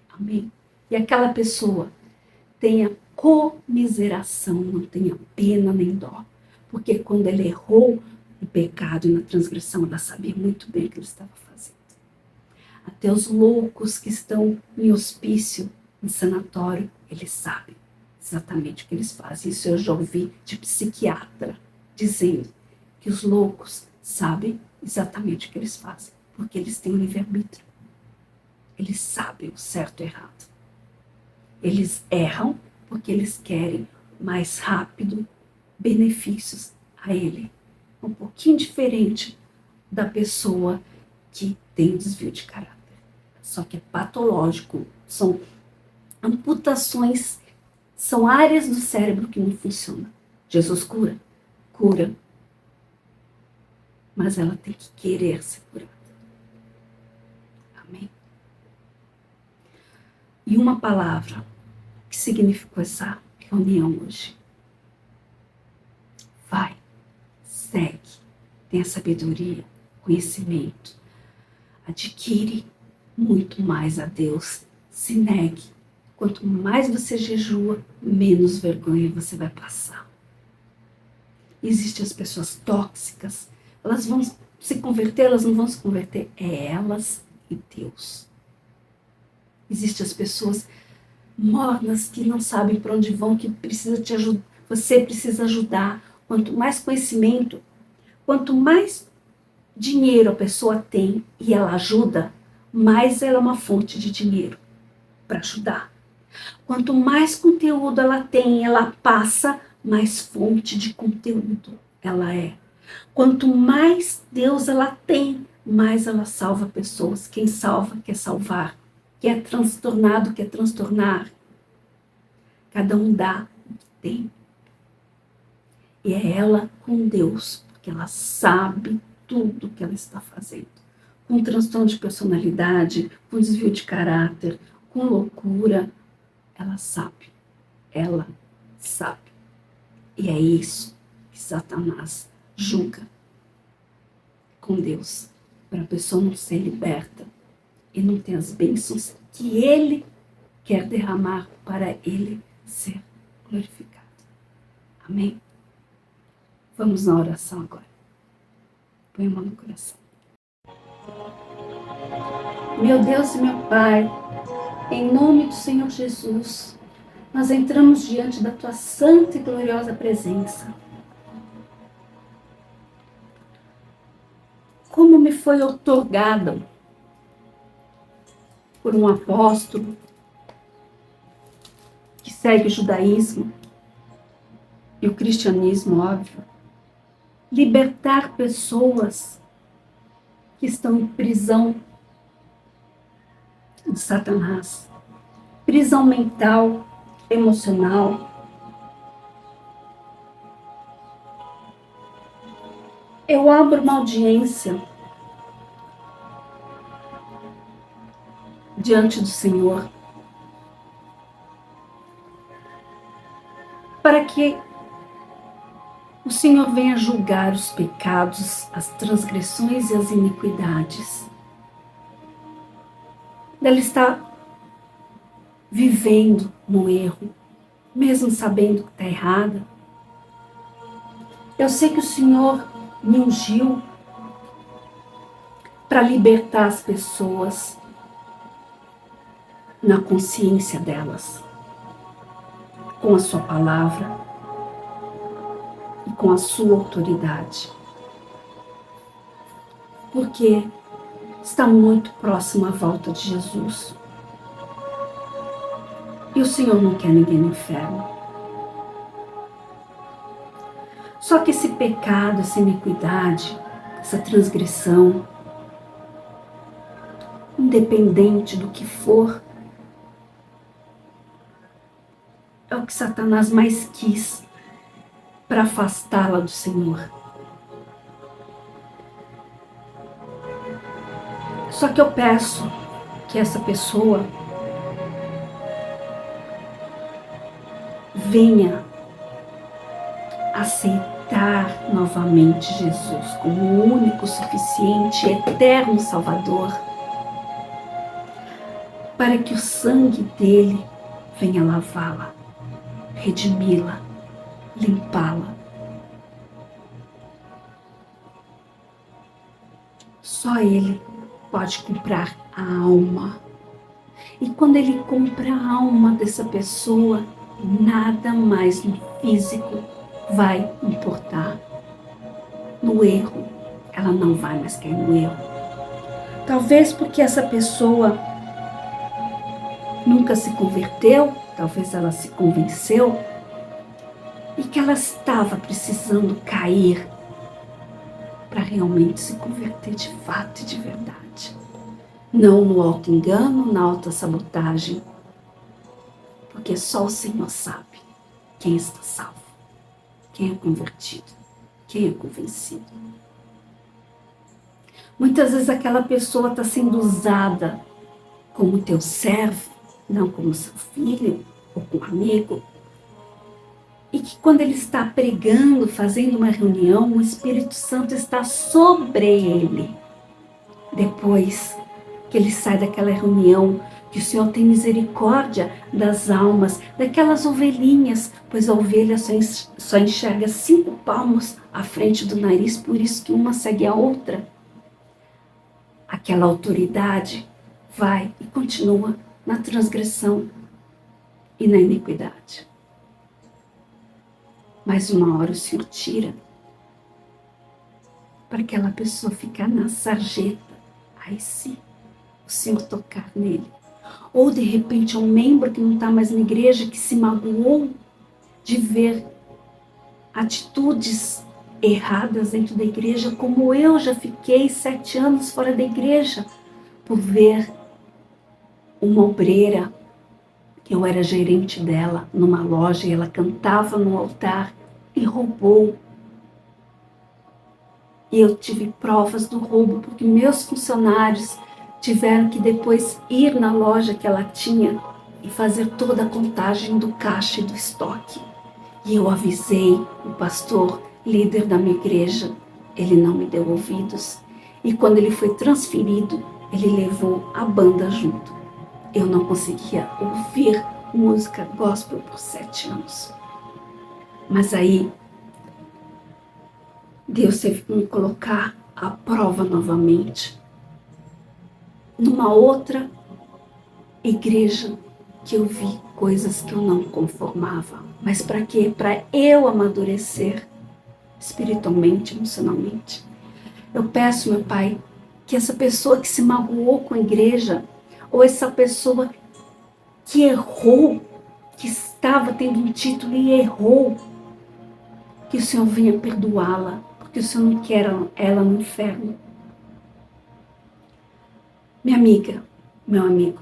Amém? E aquela pessoa tenha comiseração, não tenha pena nem dó. Porque quando ela errou no pecado e na transgressão, ela sabia muito bem o que ele estava fazendo. Até os loucos que estão em hospício, em sanatório, eles sabem exatamente o que eles fazem. Isso eu já ouvi de psiquiatra dizendo que os loucos sabem exatamente o que eles fazem, porque eles têm o livre-arbítrio. Eles sabem o certo e o errado. Eles erram porque eles querem mais rápido benefícios a ele. Um pouquinho diferente da pessoa que tem desvio de caráter. Só que é patológico. São amputações, são áreas do cérebro que não funcionam. Jesus cura? Cura. Mas ela tem que querer ser curada. Amém? E uma palavra que significou essa reunião hoje. Vai, segue, tenha sabedoria, conhecimento, adquire muito mais a Deus, se negue. Quanto mais você jejua, menos vergonha você vai passar. Existem as pessoas tóxicas, elas vão se converter, elas não vão se converter, é elas e Deus. Existem as pessoas mornas que não sabem para onde vão, que precisa te ajudar, você precisa ajudar. Quanto mais conhecimento, quanto mais dinheiro a pessoa tem e ela ajuda, mais ela é uma fonte de dinheiro para ajudar. Quanto mais conteúdo ela tem, ela passa, mais fonte de conteúdo ela é. Quanto mais Deus ela tem, mais ela salva pessoas. Quem salva quer salvar. Quem é transtornado quer transtornar. Cada um dá o que tem. E é ela com Deus, porque ela sabe tudo que ela está fazendo. Com transtorno de personalidade, com desvio de caráter, com loucura, ela sabe. Ela sabe. E é isso que Satanás julga com Deus, para a pessoa não ser liberta e não ter as bênçãos que ele quer derramar para ele ser glorificado. Amém? Vamos na oração agora. Põe a mão no coração. Meu Deus e meu Pai, em nome do Senhor Jesus, nós entramos diante da Tua santa e gloriosa presença. Como me foi outorgada por um apóstolo que segue o judaísmo e o cristianismo, óbvio, libertar pessoas que estão em prisão de Satanás, prisão mental, emocional. Eu abro uma audiência diante do Senhor para que o Senhor venha julgar os pecados, as transgressões e as iniquidades. Ela está vivendo no erro, mesmo sabendo que está errada. Eu sei que o Senhor me ungiu para libertar as pessoas na consciência delas. com a sua palavra e com a sua autoridade. Porque está muito próximo a volta de Jesus. E o Senhor não quer ninguém no inferno. Só que esse pecado, essa iniquidade, essa transgressão, independente do que for, é o que Satanás mais quis para afastá-la do Senhor. Só que eu peço que essa pessoa venha aceitar novamente Jesus como o único, suficiente, eterno Salvador, para que o sangue dele venha lavá-la, redimi-la, limpá-la. Só Ele pode comprar a alma. E quando Ele compra a alma dessa pessoa, nada mais no físico vai importar. No erro, ela não vai mais cair no erro. Talvez porque essa pessoa nunca se converteu, talvez ela se convenceu e que ela estava precisando cair para realmente se converter de fato e de verdade. Não no auto-engano, na auto-sabotagem, porque só o Senhor sabe quem está salvo, quem é convertido, quem é convencido. Muitas vezes aquela pessoa está sendo usada como teu servo, não como seu filho ou como amigo, e que quando ele está pregando, fazendo uma reunião, o Espírito Santo está sobre ele. Depois que ele sai daquela reunião, que o Senhor tem misericórdia das almas, daquelas ovelhinhas, pois a ovelha só enxerga 5 palmos à frente do nariz, por isso que uma segue a outra. Aquela autoridade vai e continua na transgressão e na iniquidade. Mas uma hora o Senhor tira para aquela pessoa ficar na sarjeta. Aí sim, o Senhor tocar nele. Ou de repente um membro que não está mais na igreja, que se magoou de ver atitudes erradas dentro da igreja, como eu já fiquei 7 anos fora da igreja, por ver uma obreira, que eu era gerente dela, numa loja, e ela cantava no altar e roubou. E eu tive provas do roubo, porque meus funcionários tiveram que depois ir na loja que ela tinha e fazer toda a contagem do caixa e do estoque. E eu avisei o pastor, líder da minha igreja, ele não me deu ouvidos. E quando ele foi transferido, ele levou a banda junto. Eu não conseguia ouvir música gospel por 7 anos. Mas aí, Deus teve que me colocar à prova novamente. Numa outra igreja que eu vi coisas que eu não conformava. Mas para quê? Para eu amadurecer espiritualmente, emocionalmente. Eu peço, meu Pai, que essa pessoa que se magoou com a igreja, ou essa pessoa que errou, que estava tendo um título e errou, que o Senhor venha perdoá-la, porque o Senhor não quer ela no inferno. Minha amiga, meu amigo,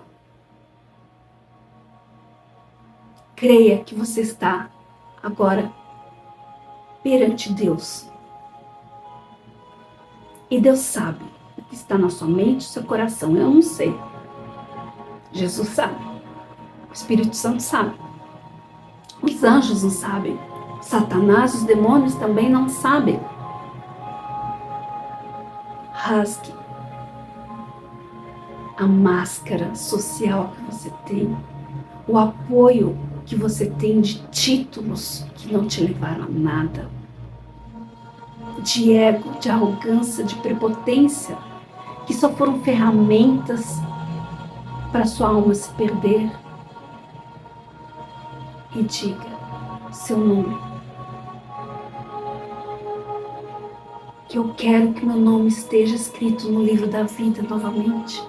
creia que você está agora perante Deus. E Deus sabe o que está na sua mente, seu coração. Eu não sei. Jesus sabe. O Espírito Santo sabe. Os anjos não sabem. Satanás, os demônios também não sabem. Rasgue a máscara social que você tem, o apoio que você tem de títulos que não te levaram a nada, de ego, de arrogância, de prepotência, que só foram ferramentas para sua alma se perder. E diga: seu nome. Que eu quero que meu nome esteja escrito no livro da vida novamente.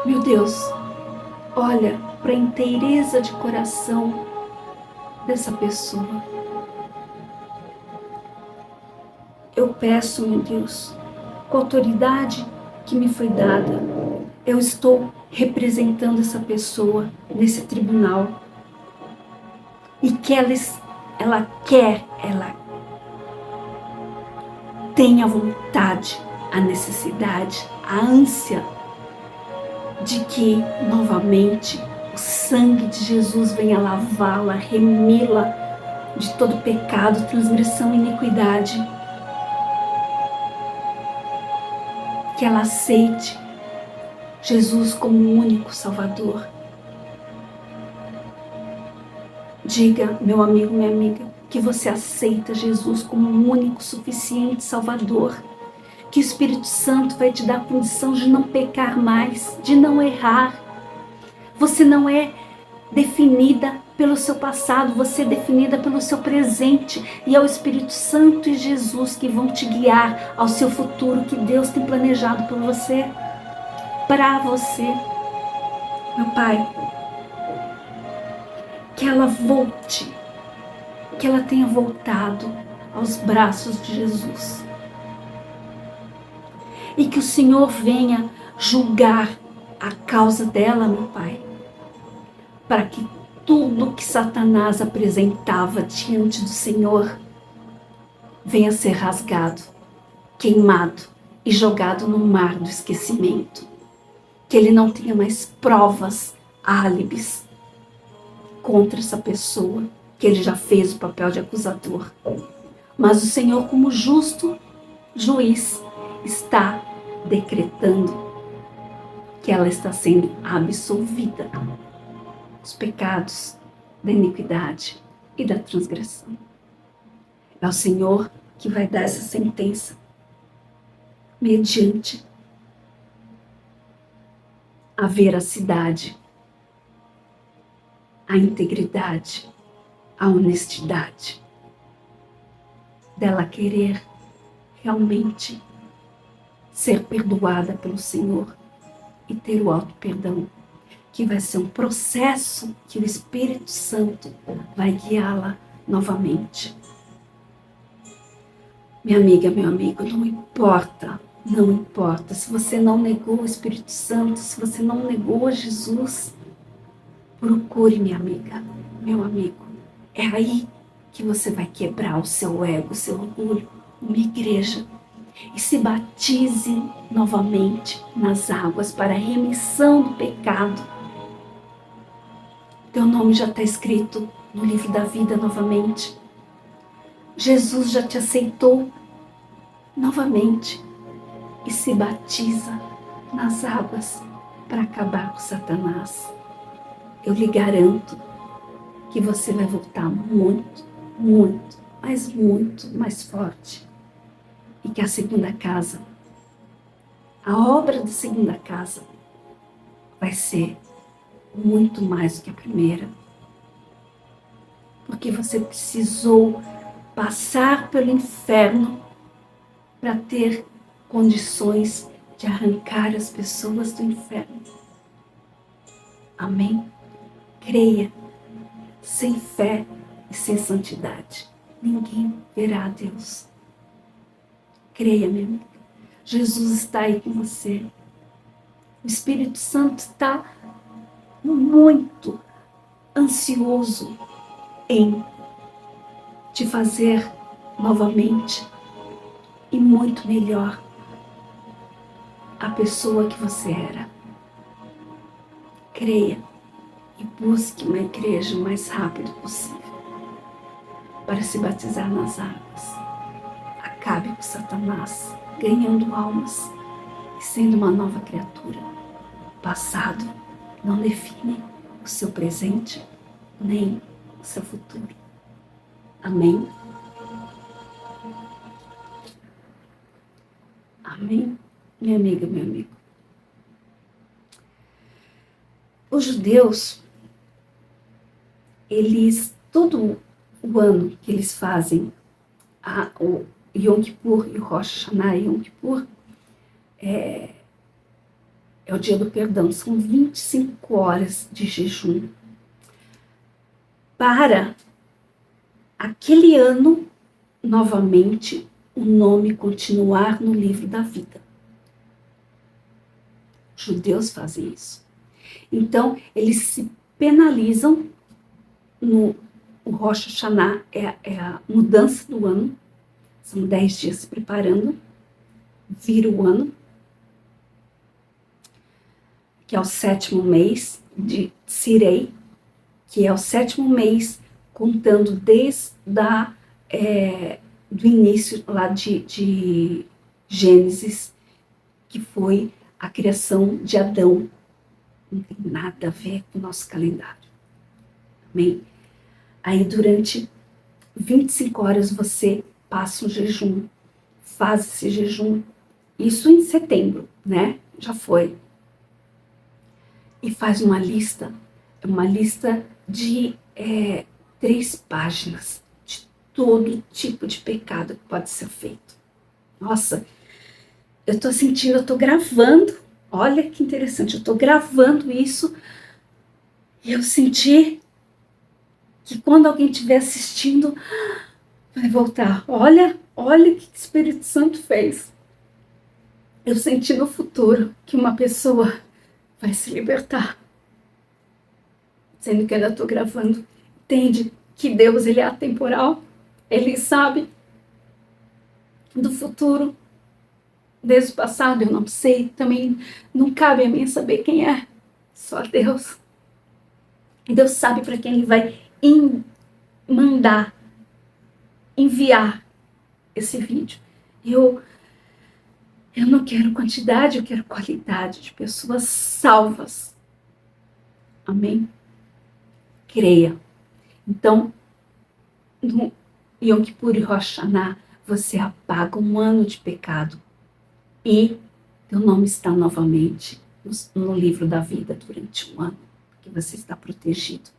Meu Deus, olha para a inteireza de coração dessa pessoa. Eu peço, meu Deus, com a autoridade que me foi dada, eu estou representando essa pessoa nesse tribunal. E que ela tem a vontade, a necessidade, a ânsia de que novamente o sangue de Jesus venha lavá-la, remi-la de todo pecado, transgressão e iniquidade. Que ela aceite Jesus como o único Salvador. Diga, meu amigo, minha amiga, que você aceita Jesus como o único, suficiente Salvador. Que o Espírito Santo vai te dar condição de não pecar mais, de não errar. Você não é definida pelo seu passado, você é definida pelo seu presente. E é o Espírito Santo e Jesus que vão te guiar ao seu futuro que Deus tem planejado por você, para você. Meu Pai, que ela volte, que ela tenha voltado aos braços de Jesus. E que o Senhor venha julgar a causa dela, meu Pai, para que tudo que Satanás apresentava diante do Senhor venha ser rasgado, queimado e jogado no mar do esquecimento. Que ele não tenha mais provas, álibis contra essa pessoa, que ele já fez o papel de acusador. Mas o Senhor, como justo juiz, está decretando que ela está sendo absolvida dos pecados, da iniquidade e da transgressão. É o Senhor que vai dar essa sentença mediante a veracidade, a integridade, a honestidade dela querer realmente ser perdoada pelo Senhor e ter o auto perdão, que vai ser um processo que o Espírito Santo vai guiá-la novamente. Minha amiga, meu amigo, não importa se você não negou o Espírito Santo, se você não negou a Jesus, procure, minha amiga, meu amigo. É aí que você vai quebrar o seu ego, o seu orgulho, uma igreja, e se batize novamente nas águas para a remissão do pecado. Teu nome já está escrito no livro da vida novamente. Jesus já te aceitou novamente e se batiza nas águas para acabar com Satanás. Eu lhe garanto que você vai voltar muito, muito, mas muito mais forte. E que a segunda casa, a obra da segunda casa, vai ser muito mais do que a primeira. Porque você precisou passar pelo inferno para ter condições de arrancar as pessoas do inferno. Amém? Creia. Sem fé e sem santidade, ninguém verá a Deus. Creia, meu amigo. Jesus está aí com você. O Espírito Santo está muito ansioso em te fazer novamente e muito melhor a pessoa que você era. Creia e busque uma igreja o mais rápido possível para se batizar nas águas. Acabe com Satanás, ganhando almas e sendo uma nova criatura. O passado não define o seu presente nem o seu futuro. Amém? Amém? Minha amiga, meu amigo. Os judeus eles, todo o ano que eles fazem o Yom Kippur e o Rosh Hashanah e Yom Kippur, é o dia do perdão, são 25 horas de jejum para aquele ano, novamente, o nome continuar no livro da vida. Os judeus fazem isso. Então, eles se penalizam o Rosh Hashanah, é a mudança do ano, são 10 dias se preparando, vira o ano, que é o 7º mês de Sirei, que é o 7º mês, contando desde do início lá de Gênesis, que foi a criação de Adão. Não tem nada a ver com o nosso calendário. Amém? Aí durante 25 horas você passa um jejum, faz esse jejum, isso em setembro, né? Já foi. E faz uma lista de 3 páginas de todo tipo de pecado que pode ser feito. Nossa, eu tô gravando, olha que interessante, eu tô gravando isso e eu senti que quando alguém estiver assistindo, vai voltar. Olha o que o Espírito Santo fez. Eu senti no futuro que uma pessoa vai se libertar. Sendo que eu ainda estou gravando. Entende que Deus, ele é atemporal. Ele sabe do futuro. Desde o passado eu não sei. Também não cabe a mim saber quem é. Só Deus. E Deus sabe para quem ele vai enviar esse vídeo. Eu não quero quantidade, eu quero qualidade de pessoas salvas. Amém? Creia. Então, no Yom Kippur e Rosh Hashanah, você apaga um ano de pecado e teu nome está novamente no livro da vida durante um ano, porque você está protegido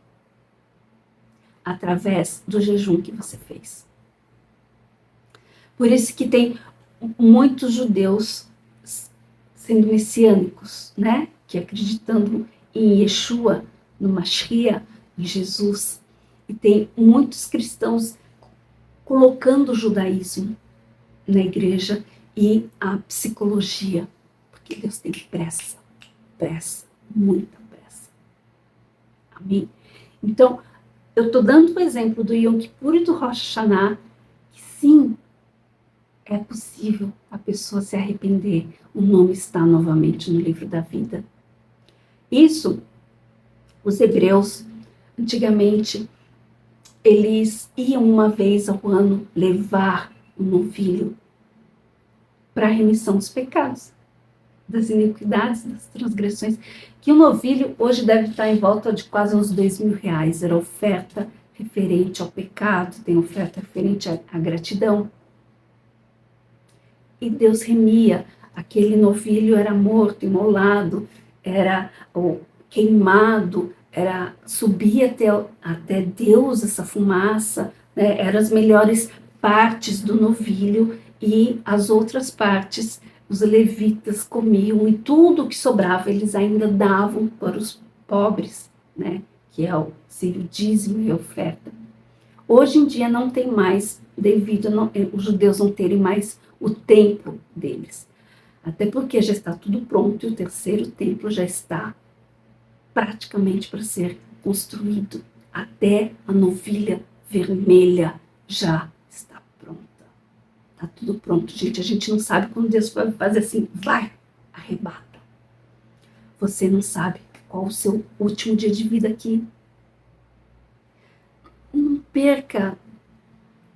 através do jejum que você fez. Por isso que tem muitos judeus sendo messiânicos, né? Que acreditando em Yeshua, no Mashiach, em Jesus. E tem muitos cristãos colocando o judaísmo na igreja e a psicologia. Porque Deus tem pressa, muita pressa. Amém? Então, eu estou dando o exemplo do Yom Kippur e do Rosh Hashanah, que sim, é possível a pessoa se arrepender. O nome está novamente no livro da vida. Isso, os hebreus, antigamente, eles iam uma vez ao ano levar um novilho para a remissão dos pecados, das iniquidades, das transgressões, que o novilho hoje deve estar em volta de quase uns R$2.000. Era oferta referente ao pecado, tem oferta referente à gratidão. E Deus remia. Aquele novilho era morto, imolado, era queimado, subia até Deus essa fumaça, né? Eram as melhores partes do novilho e as outras partes os levitas comiam e tudo que sobrava eles ainda davam para os pobres, né? Que seria o dízimo e a oferta. Hoje em dia não tem mais, devido os judeus não terem mais o templo deles. Até porque já está tudo pronto e o 3º templo já está praticamente para ser construído. Até a novilha vermelha já está pronta. Está tudo pronto, gente. A gente não sabe quando Deus vai fazer assim, vai, arrebata. Você não sabe qual o seu último dia de vida aqui. Não perca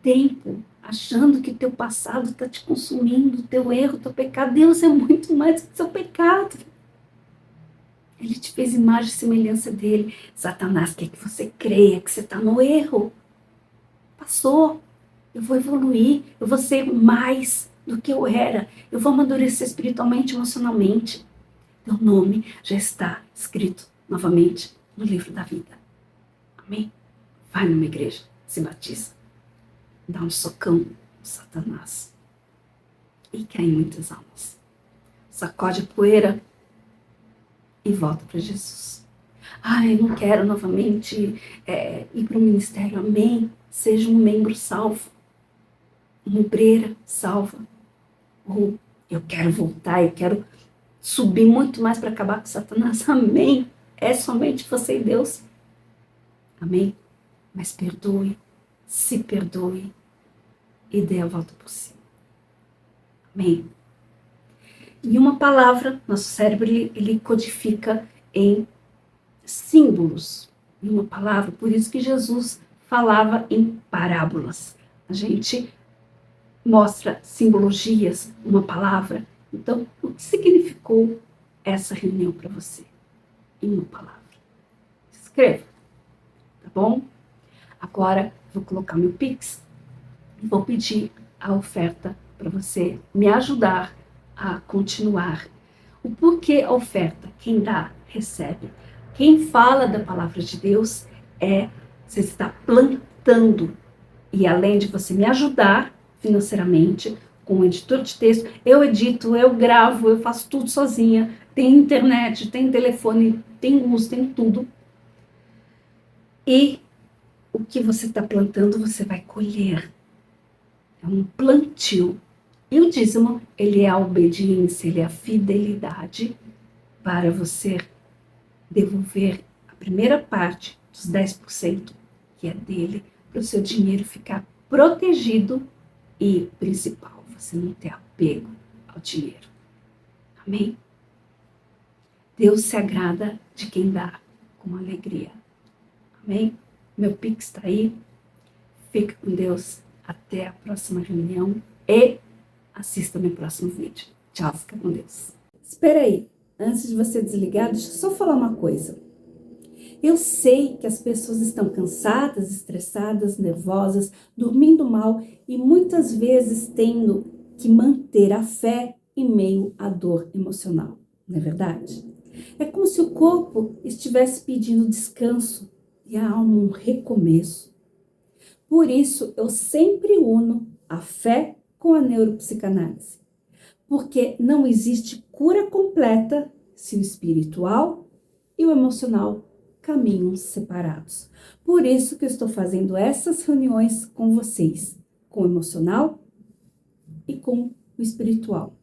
tempo achando que teu passado está te consumindo, teu erro, teu pecado. Deus é muito mais do que seu pecado. Ele te fez imagem e semelhança dele. Satanás quer que você creia que você está no erro. Passou. Eu vou evoluir. Eu vou ser mais do que eu era. Eu vou amadurecer espiritualmente, emocionalmente. Teu nome já está escrito novamente no livro da vida. Amém? vai numa igreja, se batiza, dá um socão no Satanás e cai em muitas almas. Sacode a poeira e volta para Jesus. Eu não quero novamente ir para o ministério. Amém. Seja um membro salvo, uma obreira salva. Ou eu quero voltar, eu quero subir muito mais para acabar com Satanás. Amém. É somente você e Deus. Amém. Mas perdoe, se perdoe e dê a volta por cima. Amém. E uma palavra, nosso cérebro ele codifica em símbolos. E uma palavra, por isso que Jesus falava em parábolas. A gente mostra simbologias, uma palavra. Então, o que significou essa reunião para você? Em uma palavra. Escreva, tá bom? Agora, vou colocar meu Pix e vou pedir a oferta para você me ajudar a continuar. O porquê a oferta? Quem dá, recebe. Quem fala da palavra de Deus você está plantando. E além de você me ajudar financeiramente, com um editor de texto, eu edito, eu gravo, eu faço tudo sozinha. Tem internet, tem telefone, tem luz, tem tudo. E o que você está plantando, você vai colher. É um plantio. E o dízimo, ele é a obediência, ele é a fidelidade para você devolver a primeira parte dos 10%, que é dele, para o seu dinheiro ficar protegido e, principal, você não ter apego ao dinheiro. Amém? Deus se agrada de quem dá com alegria. Amém? Meu Pix está aí. Fica com Deus. Até a próxima reunião e assista meu próximo vídeo. Tchau, fica com Deus. Espera aí, antes de você desligar, deixa eu só falar uma coisa. Eu sei que as pessoas estão cansadas, estressadas, nervosas, dormindo mal e muitas vezes tendo que manter a fé em meio à dor emocional, não é verdade? É como se o corpo estivesse pedindo descanso e a alma um recomeço. Por isso, eu sempre uno a fé com a neuropsicanálise, porque não existe cura completa se o espiritual e o emocional caminham separados. Por isso que eu estou fazendo essas reuniões com vocês, com o emocional e com o espiritual.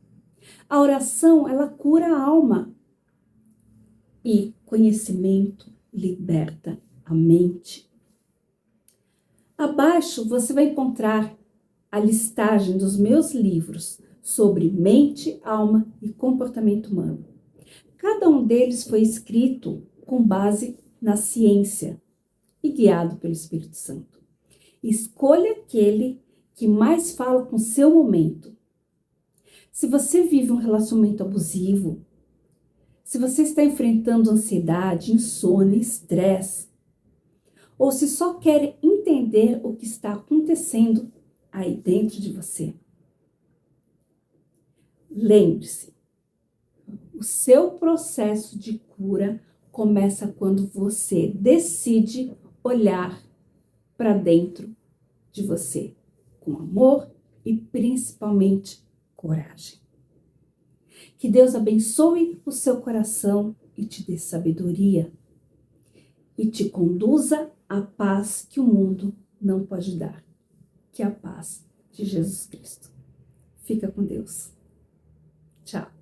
A oração, ela cura a alma e conhecimento liberta a mente. Abaixo você vai encontrar a listagem dos meus livros sobre mente, alma e comportamento humano. Cada um deles foi escrito com base na ciência e guiado pelo Espírito Santo. Escolha aquele que mais fala com o seu momento. Se você vive um relacionamento abusivo, se você está enfrentando ansiedade, insônia, estresse, ou se só quer entender o que está acontecendo aí dentro de você, lembre-se, o seu processo de cura começa quando você decide olhar para dentro de você com amor e principalmente coragem. Que Deus abençoe o seu coração e te dê sabedoria e te conduza à paz que o mundo não pode dar, que é a paz de Jesus Cristo. Fica com Deus. Tchau.